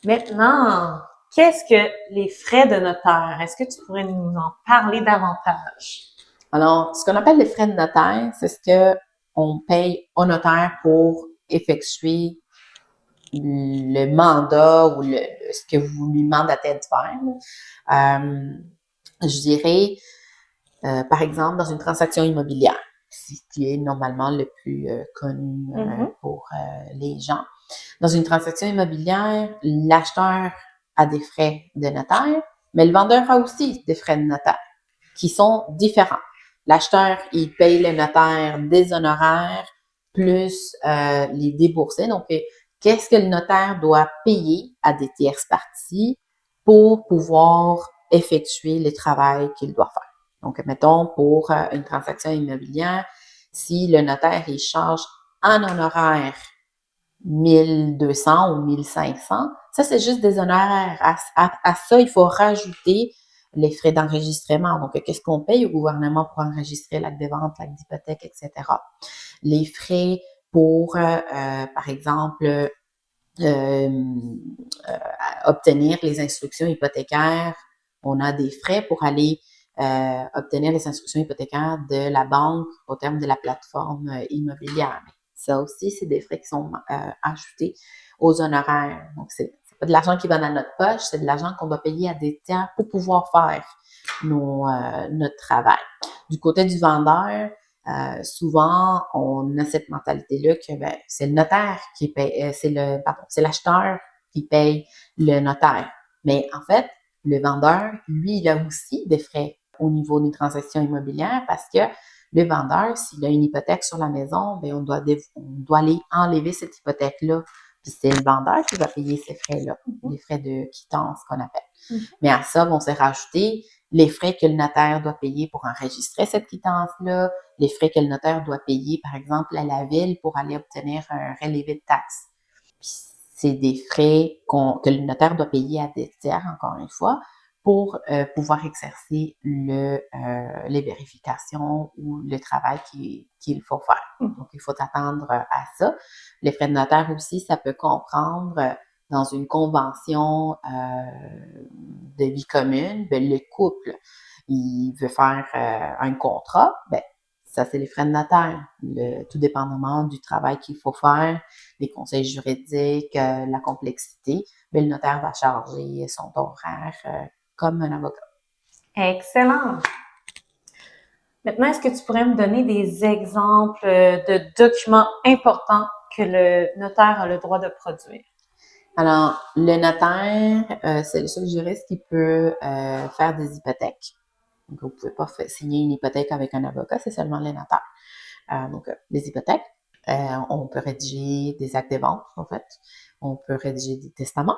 Maintenant, qu'est-ce que les frais de notaire? Est-ce que tu pourrais nous en parler davantage? Alors, ce qu'on appelle les frais de notaire, c'est ce que on paye au notaire pour effectuer le mandat ou ce que vous lui mandatez de faire. Je dirais, par exemple, dans une transaction immobilière. ce qui est normalement le plus connu pour les gens. Dans une transaction immobilière, l'acheteur a des frais de notaire, mais le vendeur a aussi des frais de notaire qui sont différents. L'acheteur, il paye le notaire des honoraires plus les déboursés. Donc, qu'est-ce que le notaire doit payer à des tierces parties pour pouvoir effectuer le travail qu'il doit faire. Donc, mettons, pour une transaction immobilière, si le notaire, il charge en honoraire 1200 ou 1500, ça, c'est juste des honoraires. À ça, il faut rajouter les frais d'enregistrement. Donc, qu'est-ce qu'on paye au gouvernement pour enregistrer l'acte de vente, l'acte d'hypothèque, etc. Les frais pour, par exemple, obtenir les instructions hypothécaires. On a des frais pour aller obtenir les instructions hypothécaires de la banque au terme de la plateforme immobilière. Mais ça aussi, c'est des frais qui sont ajoutés aux honoraires. Donc, c'est pas de l'argent qui va dans notre poche, c'est de l'argent qu'on doit payer à des tiers pour pouvoir faire notre travail. Du côté du vendeur, souvent, on a cette mentalité-là que c'est le notaire qui paye, c'est l'acheteur qui paye le notaire. Mais en fait, le vendeur, lui, il a aussi des frais au niveau d'une transaction immobilière parce que le vendeur, s'il a une hypothèque sur la maison, on doit aller enlever cette hypothèque-là. Puis c'est le vendeur qui va payer ces frais-là, les frais de quittance qu'on appelle. Mais à ça, on s'est rajouté les frais que le notaire doit payer pour enregistrer cette quittance-là, les frais que le notaire doit payer, par exemple, à la ville pour aller obtenir un relevé de taxes. Puis c'est des frais que le notaire doit payer à des tiers, encore une fois, pour pouvoir exercer les vérifications ou le travail qu'il faut faire. Donc, il faut attendre à ça. Les frais de notaire aussi, ça peut comprendre dans une convention de vie commune, le couple, il veut faire un contrat, ça, c'est les frais de notaire, tout dépendamment du travail qu'il faut faire, les conseils juridiques, la complexité, le notaire va charger son horaire comme un avocat. Excellent! Maintenant, est-ce que tu pourrais me donner des exemples de documents importants que le notaire a le droit de produire? Alors, le notaire, c'est le seul juriste qui peut faire des hypothèques. Donc, vous ne pouvez pas signer une hypothèque avec un avocat, c'est seulement le notaire. Donc, les hypothèques, on peut rédiger des actes de vente, en fait. On peut rédiger des testaments,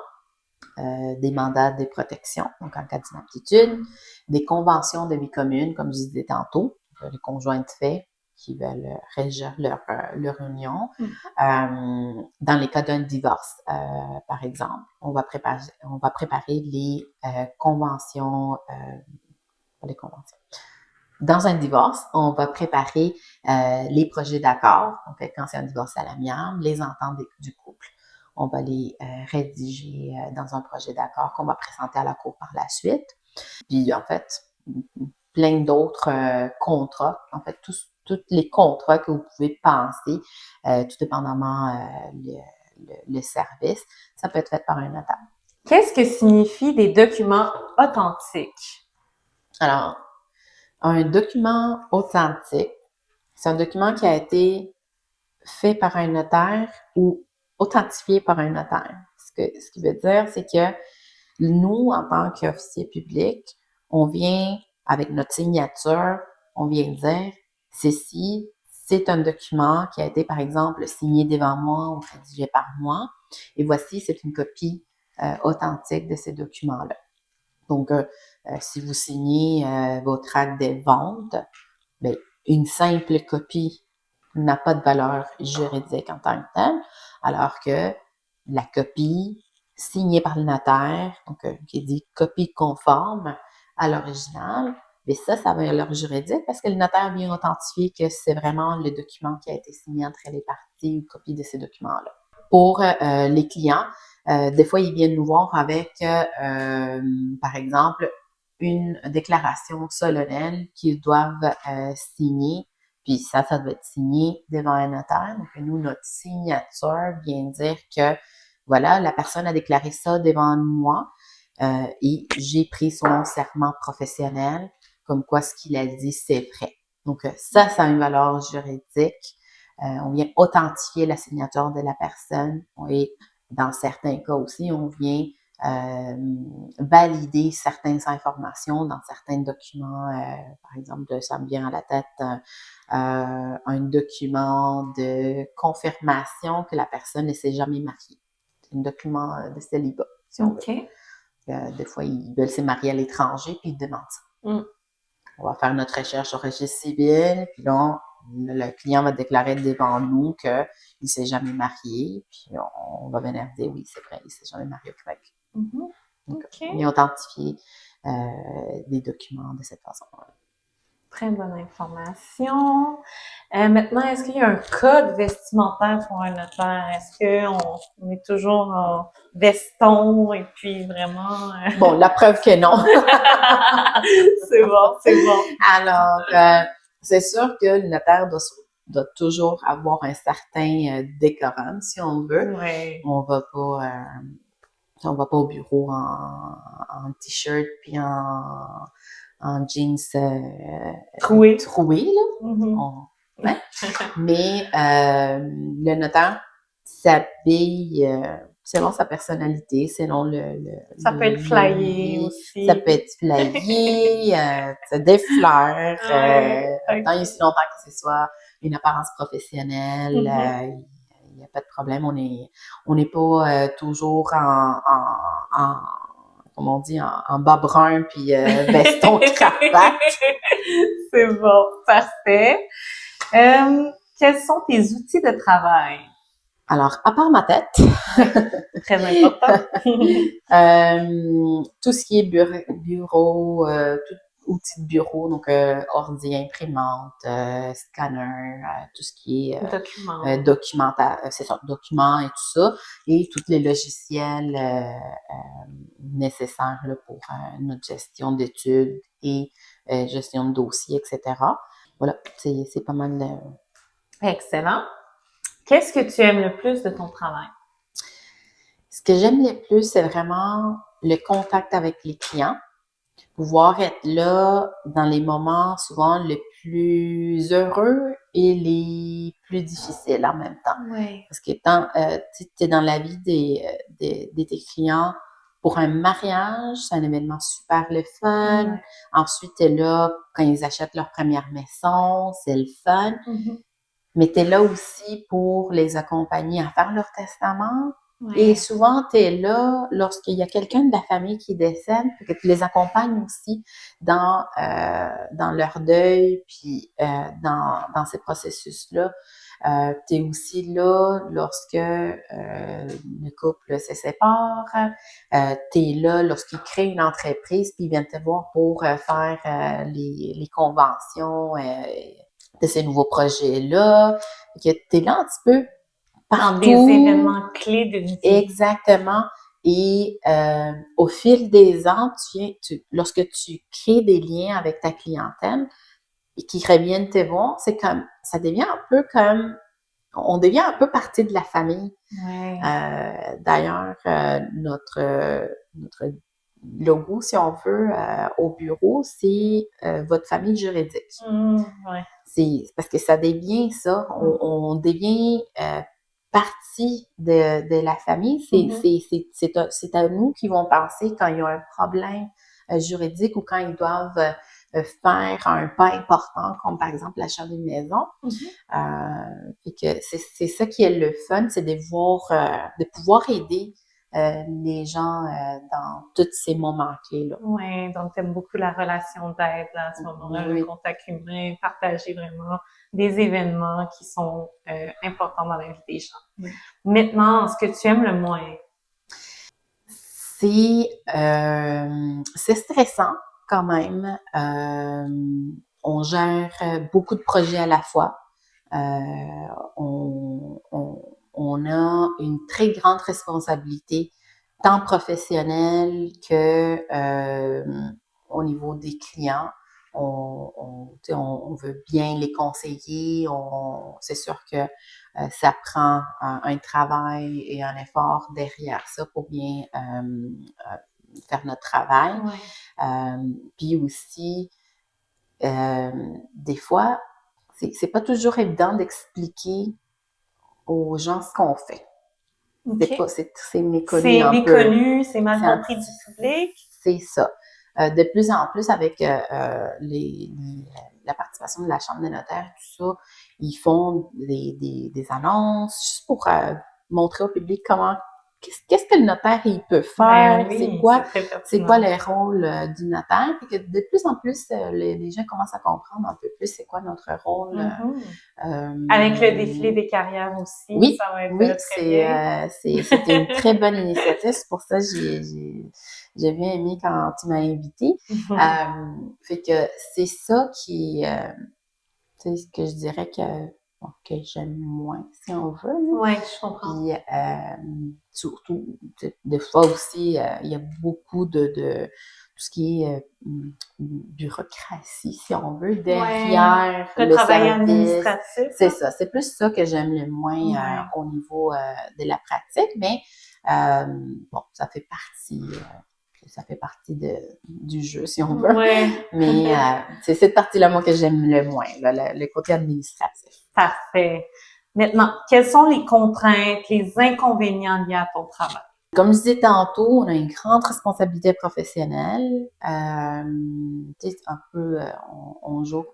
des mandats de protection, donc en cas d'inaptitude, des conventions de vie commune, comme je disais tantôt, les conjoints de fait qui veulent régir leur union. Dans les cas d'un divorce, par exemple, on va préparer les conventions, pas les conventions. Dans un divorce, on va préparer les projets d'accord, donc quand c'est un divorce à l'amiable, les ententes du couple. On va les rédiger dans un projet d'accord qu'on va présenter à la cour par la suite. Puis en fait, plein d'autres contrats, en fait, tous les contrats que vous pouvez penser, tout dépendamment le service, ça peut être fait par un notaire. Qu'est-ce que signifient des documents authentiques? Alors, un document authentique, c'est un document qui a été fait par un notaire ou authentifié par un notaire. Ce qui veut dire, c'est que nous, en tant qu'officier public, on vient, avec notre signature, on vient dire, ceci, c'est un document qui a été, par exemple, signé devant moi ou rédigé par moi, et voici, c'est une copie authentique de ces documents-là. Donc, si vous signez votre acte de vente, une simple copie n'a pas de valeur juridique en tant que telle, alors que la copie signée par le notaire, donc qui dit copie conforme à l'original, mais ça a valeur juridique parce que le notaire vient authentifier que c'est vraiment le document qui a été signé entre les parties ou copie de ces documents-là. Pour les clients, des fois, ils viennent nous voir avec, par exemple, une déclaration solennelle qu'ils doivent signer. Puis ça doit être signé devant un notaire. Donc, nous, notre signature vient dire que, voilà, la personne a déclaré ça devant moi et j'ai pris son serment professionnel comme quoi ce qu'il a dit, c'est vrai. Donc, ça a une valeur juridique. On vient authentifier la signature de la personne et dans certains cas aussi, on vient valider certaines informations dans certains documents. Par exemple, ça me vient à la tête un document de confirmation que la personne ne s'est jamais mariée. C'est un document de célibat, si on veut. Des fois, ils veulent se marier à l'étranger, puis ils demandent ça. On va faire notre recherche au registre civil, puis là, le client va déclarer devant nous qu'il ne s'est jamais marié, puis on va venir dire oui, c'est vrai, il ne s'est jamais marié au Québec. Donc, on vient authentifier des documents de cette façon-là. Très bonne information. Maintenant, est-ce qu'il y a un code vestimentaire pour un notaire? Est-ce qu'on est toujours en veston et puis vraiment... Bon, la preuve que non. C'est bon. Alors, c'est sûr que le notaire doit toujours avoir un certain décorum, si on veut. Ouais. On va pas au bureau en t-shirt puis en jeans troué là. Ouais. Mais le notaire s'habille selon sa personnalité, selon ça peut être flyé aussi. Ça peut être flyé, des fleurs, tant et aussi longtemps que ce soit une apparence professionnelle. Il n'y a pas de problème. On n'est pas toujours comme on dit, en bas brun puis veston cravate. C'est bon, parfait. Quels sont tes outils de travail? Alors, à part ma tête. Très important. Tout ce qui est bureau, tout outil de bureau, donc ordi, imprimante, scanner, tout ce qui est documents et tout ça, et tous les logiciels nécessaires là, pour notre gestion d'études et gestion de dossiers, etc. Voilà, c'est pas mal. Excellent. Qu'est-ce que tu aimes le plus de ton travail? Ce que j'aime le plus, c'est vraiment le contact avec les clients. Pouvoir être là dans les moments souvent les plus heureux et les plus difficiles en même temps. Oui. Parce que quand tu es dans la vie de tes clients pour un mariage, c'est un événement super le fun. Ouais. Ensuite, tu es là quand ils achètent leur première maison, c'est le fun. Mais tu es là aussi pour les accompagner à faire leur testament. Ouais. Et souvent, tu es là lorsqu'il y a quelqu'un de la famille qui décède, que tu les accompagnes aussi dans leur deuil, puis dans ces processus-là. Tu es aussi là lorsque le couple se sépare. Tu es là lorsqu'ils créent une entreprise, puis ils viennent te voir pour faire les conventions de ces nouveaux projets-là. Que tu es là un petit peu partout. Dans des événements clés de vie. Exactement. Et au fil des ans, lorsque tu crées des liens avec ta clientèle et qu'ils reviennent te voir, c'est comme, ça devient un peu comme, on devient un peu partie de la famille. Ouais. D'ailleurs, notre logo, si on veut, au bureau, c'est votre famille juridique. Ouais. C'est parce que ça devient ça, on devient partie de la famille. C'est à nous qui vont penser quand il y a un problème juridique ou quand ils doivent faire un pas important, comme par exemple l'achat d'une maison. Puis que c'est ça qui est le fun, c'est de pouvoir aider les gens dans tous ces moments clés-là. Oui, donc tu aimes beaucoup la relation d'aide là, à ce moment-là, le contact humain, partager vraiment des événements qui sont importants dans la vie des gens. Maintenant, ce que tu aimes le moins? C'est stressant quand même. On gère beaucoup de projets à la fois. On a une très grande responsabilité, tant professionnelle que au niveau des clients. On veut bien les conseiller. C'est sûr que ça prend un travail et un effort derrière ça pour bien faire notre travail. Ouais. Puis aussi, des fois, c'est pas toujours évident d'expliquer aux gens ce qu'on fait. OK. C'est méconnu C'est un peu. méconnu, c'est mal C'est un- compris du public. C'est ça. De plus en plus, avec la participation de la Chambre des notaires, tout ça, ils font des annonces juste pour montrer au public qu'est-ce que le notaire il peut faire, Ben oui, c'est très c'est quoi pertinent. le rôle du notaire, puis que de plus en plus, les gens commencent à comprendre un peu plus c'est quoi notre rôle. Mhm. Avec le défilé Euh, des carrières aussi, oui, ça va être oui, très bien. c'était une très bonne initiative. C'est pour ça que j'ai bien aimé quand tu m'as invitée. Fait que c'est ça tu sais, ce que je dirais bon, que j'aime moins, si on veut, là. Oui, je comprends. Puis surtout, des fois aussi, il y a beaucoup de tout ce qui est bureaucratie, si on veut, Ouais, derrière le le travail service. administratif, C'est là. ça, c'est plus ça que j'aime le moins Ouais. au niveau de la pratique, mais euh, bon, ça fait partie du jeu, si on veut. Ouais. Mais c'est cette partie-là, moi, que j'aime le moins, là, le côté administratif. Parfait. Maintenant, quelles sont les contraintes, les inconvénients liés à ton travail? Comme je disais tantôt, on a une grande responsabilité professionnelle. Tu sais, un peu, on joue,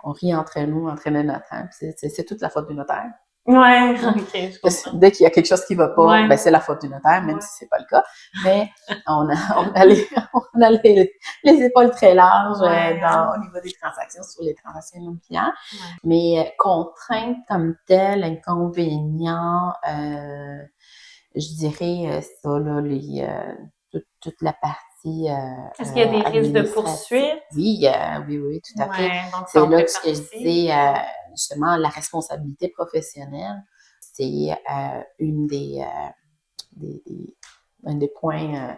on rit entre nous, entre les notaires. C'est toute la faute du notaire. Ouais, Hein? OK, je comprends. Dès qu'il y a quelque chose qui va pas, Ouais, ben c'est la faute du notaire, même ouais. si c'est pas le cas. Mais on a les épaules très larges Ouais, au niveau des transactions, sur les transactions immobilières. ouais. Mais contraintes comme telles, inconvénients, je dirais ça, là, toute la partie Est-ce qu'il y a des risques de administrative. poursuite? Oui, oui, tout à fait. Ouais, donc ça C'est en là fait que ce que je partie. disais, justement, la responsabilité professionnelle, c'est des, un des points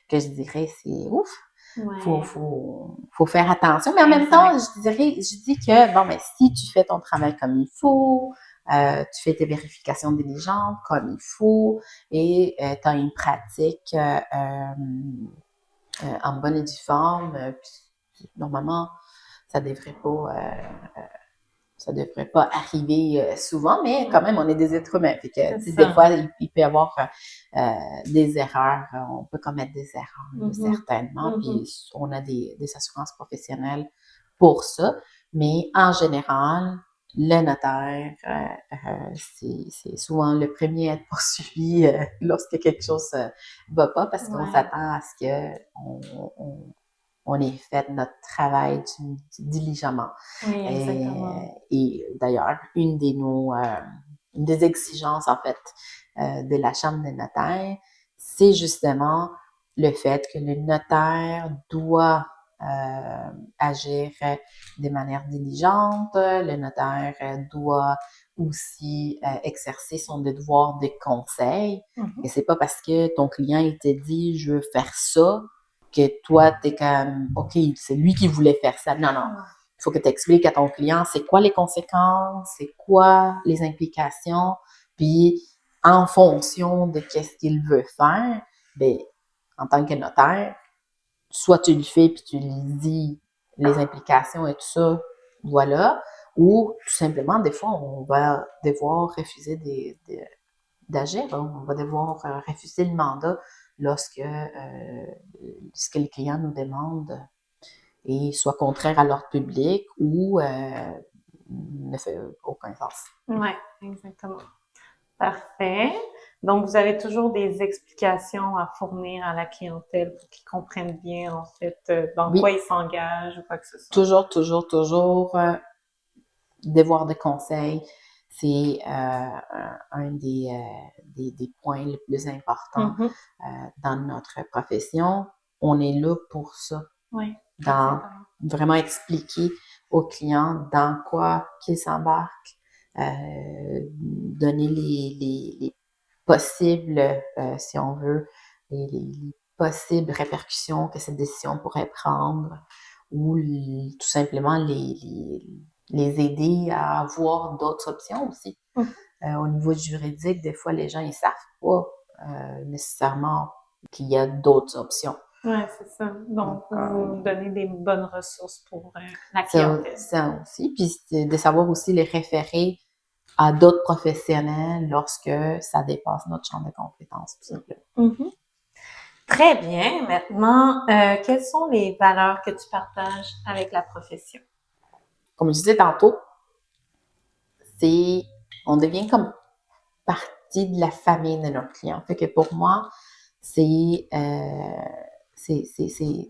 que je dirais, c'est ouf. Ouais, Faut faire attention. Mais en même temps, exact. je dis que, bon, mais si tu fais ton travail comme il faut, tu fais tes vérifications diligentes comme il faut et tu as une pratique en bonne et due forme, puis normalement, ça devrait pas ça devrait pas arriver souvent, mais quand même, on est des êtres humains. Fait que, C'est des ça. fois, il peut y avoir des erreurs. On peut commettre des erreurs, là, Mhm. certainement. Mhm. Puis, on a des assurances professionnelles pour ça. Mais en général, le notaire, c'est souvent le premier à être poursuivi lorsque quelque chose ne va pas parce qu'on Ouais. s'attend à ce on ait fait notre travail diligemment. Oui, exactement. Et d'ailleurs, une des exigences, en fait, de la Chambre des notaires, c'est justement le fait que le notaire doit agir de manière diligente, le notaire doit aussi exercer son devoir de conseil. Mhm. Et c'est pas parce que ton client il te dit je veux faire ça que toi t'es comme ok c'est lui qui voulait faire ça. Non non, il faut que tu expliques à ton client c'est quoi les conséquences, c'est quoi les implications, puis en fonction de qu'est-ce qu'il veut faire, ben en tant que notaire, soit tu le fais puis tu lui dis les implications et tout ça, voilà, ou tout simplement des fois on va devoir refuser d'agir, on va devoir refuser le mandat lorsque ce que les clients nous demandent et soit contraire à l'ordre public ou ne fait aucun sens. Oui, exactement. Parfait. Donc, vous avez toujours des explications à fournir à la clientèle pour qu'ils comprennent bien, en fait, dans quoi Oui, ils s'engagent ou quoi que ce soit. toujours, devoir de conseil, c'est un des points les plus importants Mhm. dans notre profession. On est là pour ça, Oui, dans exactement. vraiment expliquer aux clients dans quoi qu'ils s'embarquent, donner les possibles, si on veut, les possibles répercussions que cette décision pourrait prendre ou tout simplement les aider à avoir d'autres options aussi. Mhm. Au niveau juridique, des fois, les gens, ils savent pas nécessairement qu'il y a d'autres options. Ouais, c'est ça. Donc, vous donnez des bonnes ressources pour la Ça, clientèle. ça aussi. Puis de savoir aussi les référer à d'autres professionnels lorsque ça dépasse notre champ de compétences, tout simplement. Mhm. Très bien. Maintenant, quelles sont les valeurs que tu partages avec la profession? Comme je disais tantôt, on devient comme partie de la famille de nos clients. Fait que pour moi, c'est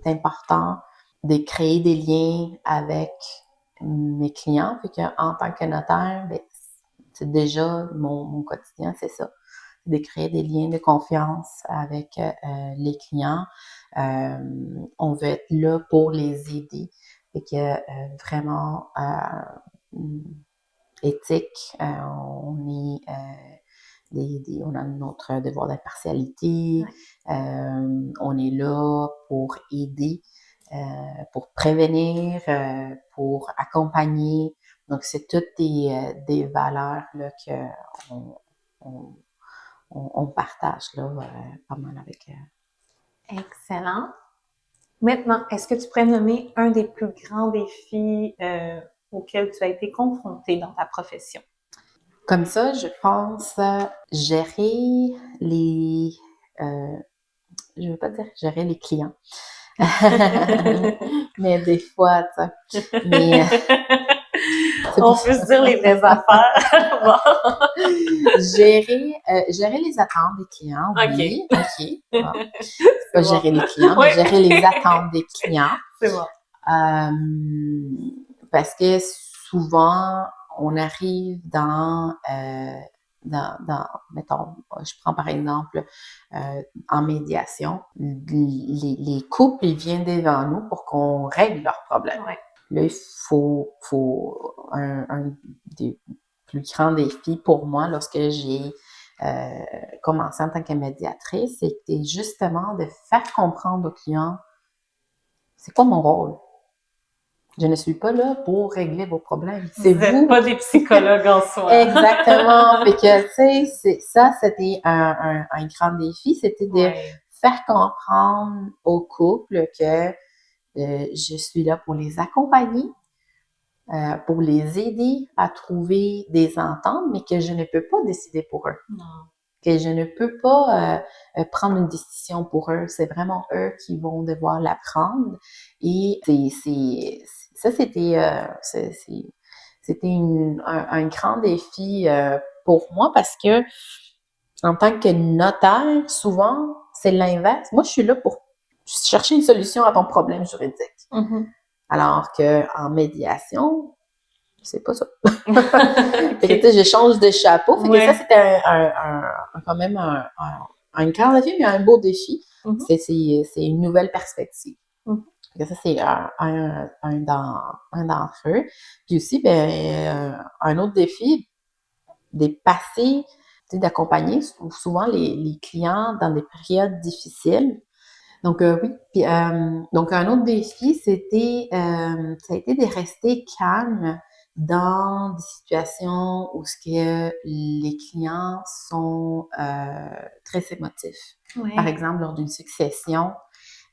important de créer des liens avec mes clients. Fait que en tant que notaire, ben, c'est déjà mon quotidien, c'est ça. De créer des liens de confiance avec les clients. On veut être là pour les aider. Fait que vraiment éthique, on est on a notre devoir d'impartialité, on est là pour aider, pour prévenir, pour accompagner. Donc, c'est toutes des valeurs là, qu'on on, on partage là, pas mal avec. Excellent. Maintenant, est-ce que tu pourrais nommer un des plus grands défis auxquels tu as été confronté dans ta profession? Comme ça, je pense gérer les. Je veux pas dire gérer les clients. Mais des fois, tu sais. Mais On peut se dire les vraies affaires. Bon. gérer les attentes des clients, oui. OK. OK. Bon. C'est pas bon. gérer les clients, mais Oui. gérer les attentes des clients. C'est bon. Parce que souvent, on arrive mettons, je prends par exemple en médiation, les couples, ils viennent devant nous pour qu'on règle leurs problèmes. Ouais. Là, il faut un des plus grands défis pour moi lorsque j'ai commencé en tant que médiatrice, c'était justement de faire comprendre aux clients c'est quoi mon rôle. Je ne suis pas là pour régler vos problèmes. C'est Vous vous. n'êtes pas des psychologues en soi. Exactement. Fait que, tu sais, c'était un grand défi. C'était de faire comprendre au couple que je suis là pour les accompagner, pour les aider à trouver des ententes, mais que je ne peux pas décider pour eux. Non. Que je ne peux pas prendre une décision pour eux. C'est vraiment eux qui vont devoir la prendre. Et c'était un grand défi pour moi parce que en tant que notaire, souvent, c'est l'inverse. Moi, je suis là pour chercher une solution à ton problème juridique. Mm-hmm. Alors qu'en médiation, c'est pas ça. Fait que, tu sais, je change de chapeau. Fait que ça, c'était quand même un grand défi, mais un beau défi. Mm-hmm. C'est une nouvelle perspective. Mm-hmm. Fait que ça, c'est un d'entre eux. Puis aussi, un autre défi, dépasser, tu sais, d'accompagner souvent les clients dans des périodes difficiles. Donc, oui. Puis, donc, un autre défi, ça a été de rester calme dans des situations où ce que les clients sont très émotifs. Ouais. Par exemple, lors d'une succession,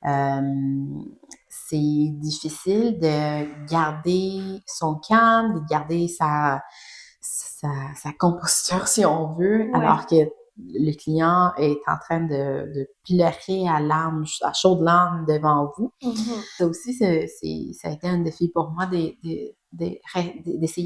c'est difficile de garder son calme, de garder sa composture, si on veut, ouais. Alors que le client est en train de pleurer à chaudes larmes devant vous. Mm-hmm. Ça aussi, ça a été un défi pour moi d'essayer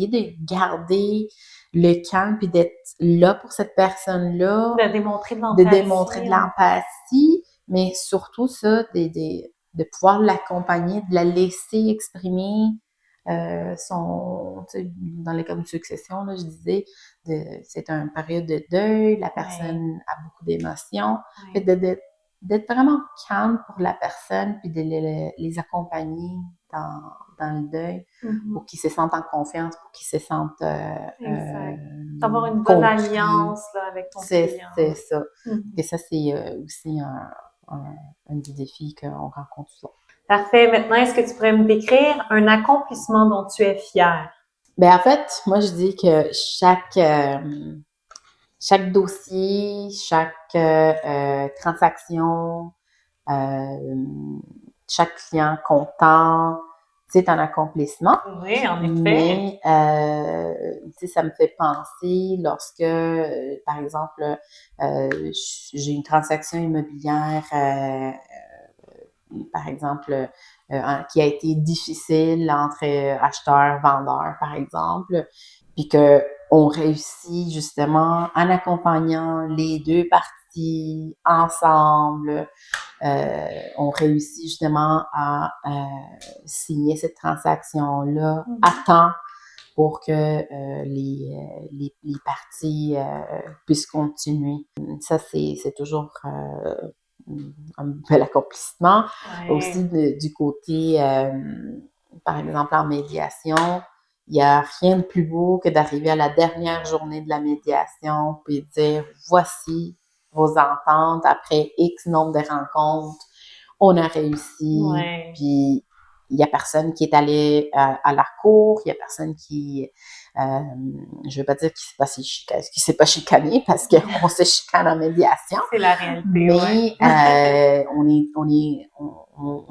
de garder le calme puis d'être là pour cette personne-là. De démontrer de l'empathie. De démontrer de l'empathie, mais surtout ça, de pouvoir l'accompagner, de la laisser exprimer dans les cas de succession, là, je disais, c'est une période de deuil, la personne a beaucoup d'émotions. Ouais. D'être vraiment calme pour la personne, puis de les accompagner dans le deuil, mm-hmm. Pour qu'ils se sentent en confiance, pour qu'ils se sentent d'avoir une bonne alliance là, avec ton client. C'est ça. Mm-hmm. Et ça, c'est aussi un des défis qu'on rencontre souvent. Parfait. Maintenant, est-ce que tu pourrais me décrire un accomplissement dont tu es fière? En fait, moi, je dis que chaque dossier, chaque transaction, chaque client content, c'est un accomplissement. Oui, en effet. Mais, ça me fait penser lorsque, par exemple, j'ai une transaction immobilière, par exemple, qui a été difficile entre acheteurs, vendeurs, par exemple, puis que on réussit justement en accompagnant les deux parties ensemble, on réussit justement à signer cette transaction-là à temps pour que les parties puissent continuer. Ça, c'est toujours un bel accomplissement. Ouais. Aussi, du côté, par exemple, en médiation, il n'y a rien de plus beau que d'arriver à la dernière journée de la médiation puis dire « Voici vos ententes après X nombre de rencontres, on a réussi. Ouais. » Puis, il n'y a personne qui est allé à la cour, il n'y a personne qui... je ne veux pas dire qu'il s'est pas chicané parce qu'on se chicane en médiation. C'est la réalité, Mais ouais. on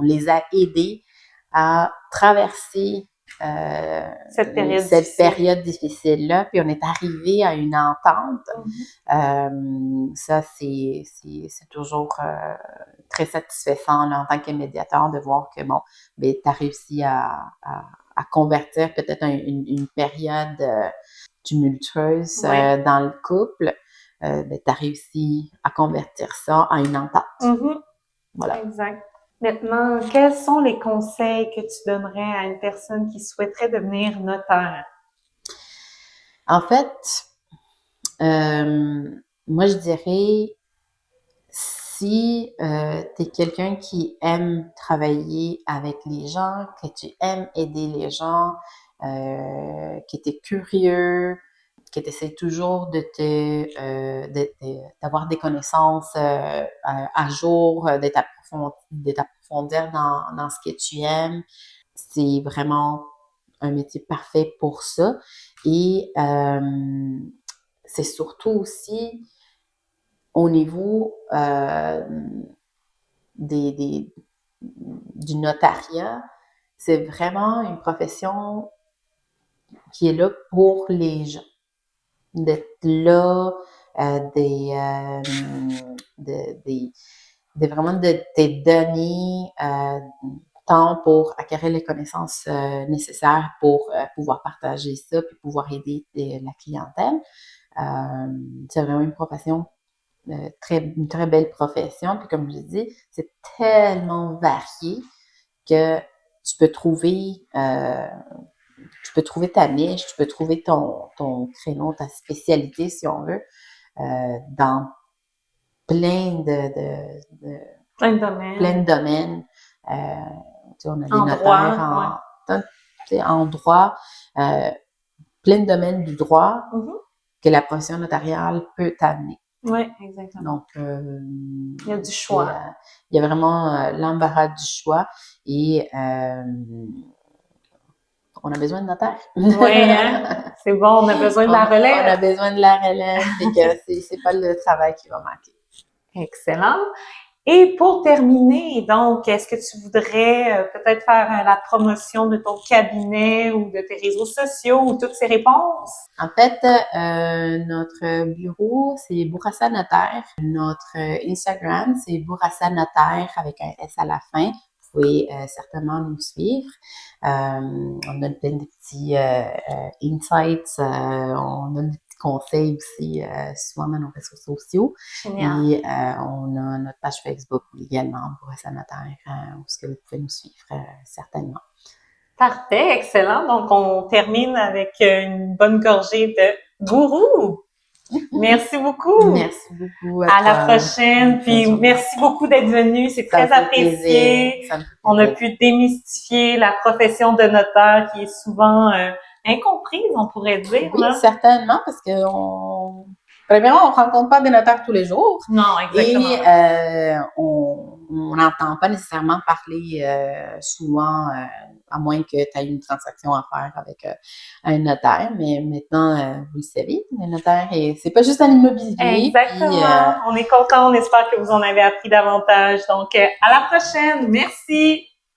les a aidés à traverser Cette période cette difficile. période difficile-là, puis on est arrivé à une entente. Ça, c'est toujours très satisfaisant là, en tant que médiateur de voir que, bon, ben, tu as réussi à convertir peut-être une période tumultueuse dans le couple. Ben, tu as réussi à convertir ça en une entente. Voilà. Exact. Maintenant, quels sont les conseils que tu donnerais à une personne qui souhaiterait devenir notaire? En fait, moi, je dirais, si tu es quelqu'un qui aime travailler avec les gens, que tu aimes aider les gens, que tu es curieux, que tu essaies toujours d'avoir des connaissances à jour, d'approfondir dans ce que tu aimes, c'est vraiment un métier parfait pour ça. Et c'est surtout aussi au niveau du notariat, c'est vraiment une profession qui est là pour les gens. D'être là, vraiment de te donner temps pour acquérir les connaissances nécessaires pour pouvoir partager ça puis pouvoir aider la clientèle. C'est vraiment une profession une très belle profession. Puis comme je dis, c'est tellement varié que tu peux trouver ta niche, tu peux trouver ton créneau, ta spécialité, si on veut, dans plein de domaines. Tu sais, on a des notaires en droit, plein de domaines du droit que la profession notariale peut t'amener. Oui, exactement. Donc, il y a du choix. Il y a vraiment l'embarras du choix et on a besoin de notaires. Oui, hein? C'est bon, on a besoin de la relève. On a besoin de la relève et que c'est pas le travail qui va manquer. Excellent. Et pour terminer, donc, est-ce que tu voudrais peut-être faire la promotion de ton cabinet ou de tes réseaux sociaux ou toutes ces réponses? En fait, notre bureau, c'est Bourassa Notaire. Notre Instagram, c'est Bourassa Notaire avec un S à la fin. Vous pouvez certainement nous suivre. On donne plein de petits insights. On donne des petits conseils aussi souvent dans nos réseaux sociaux. Génial. Et on a notre page Facebook également, Bourassa Notaire, où est-ce que vous pouvez nous suivre certainement. Parfait, excellent. Donc, on termine avec une bonne gorgée de gourou. Merci beaucoup. Merci beaucoup. À la prochaine. Puis merci beaucoup d'être venu. C'est très apprécié. On a pu démystifier la profession de notaire qui est souvent incomprise, on pourrait dire. Oui, là. Certainement, parce que premièrement, on rencontre pas des notaires tous les jours. Non, exactement. Et on on n'entend pas nécessairement parler souvent, à moins que tu aies une transaction à faire avec un notaire. Mais maintenant, vous le savez, le notaire, c'est pas juste un immobilier. Exactement. On est content. On espère que vous en avez appris davantage. Donc, à la prochaine. Merci.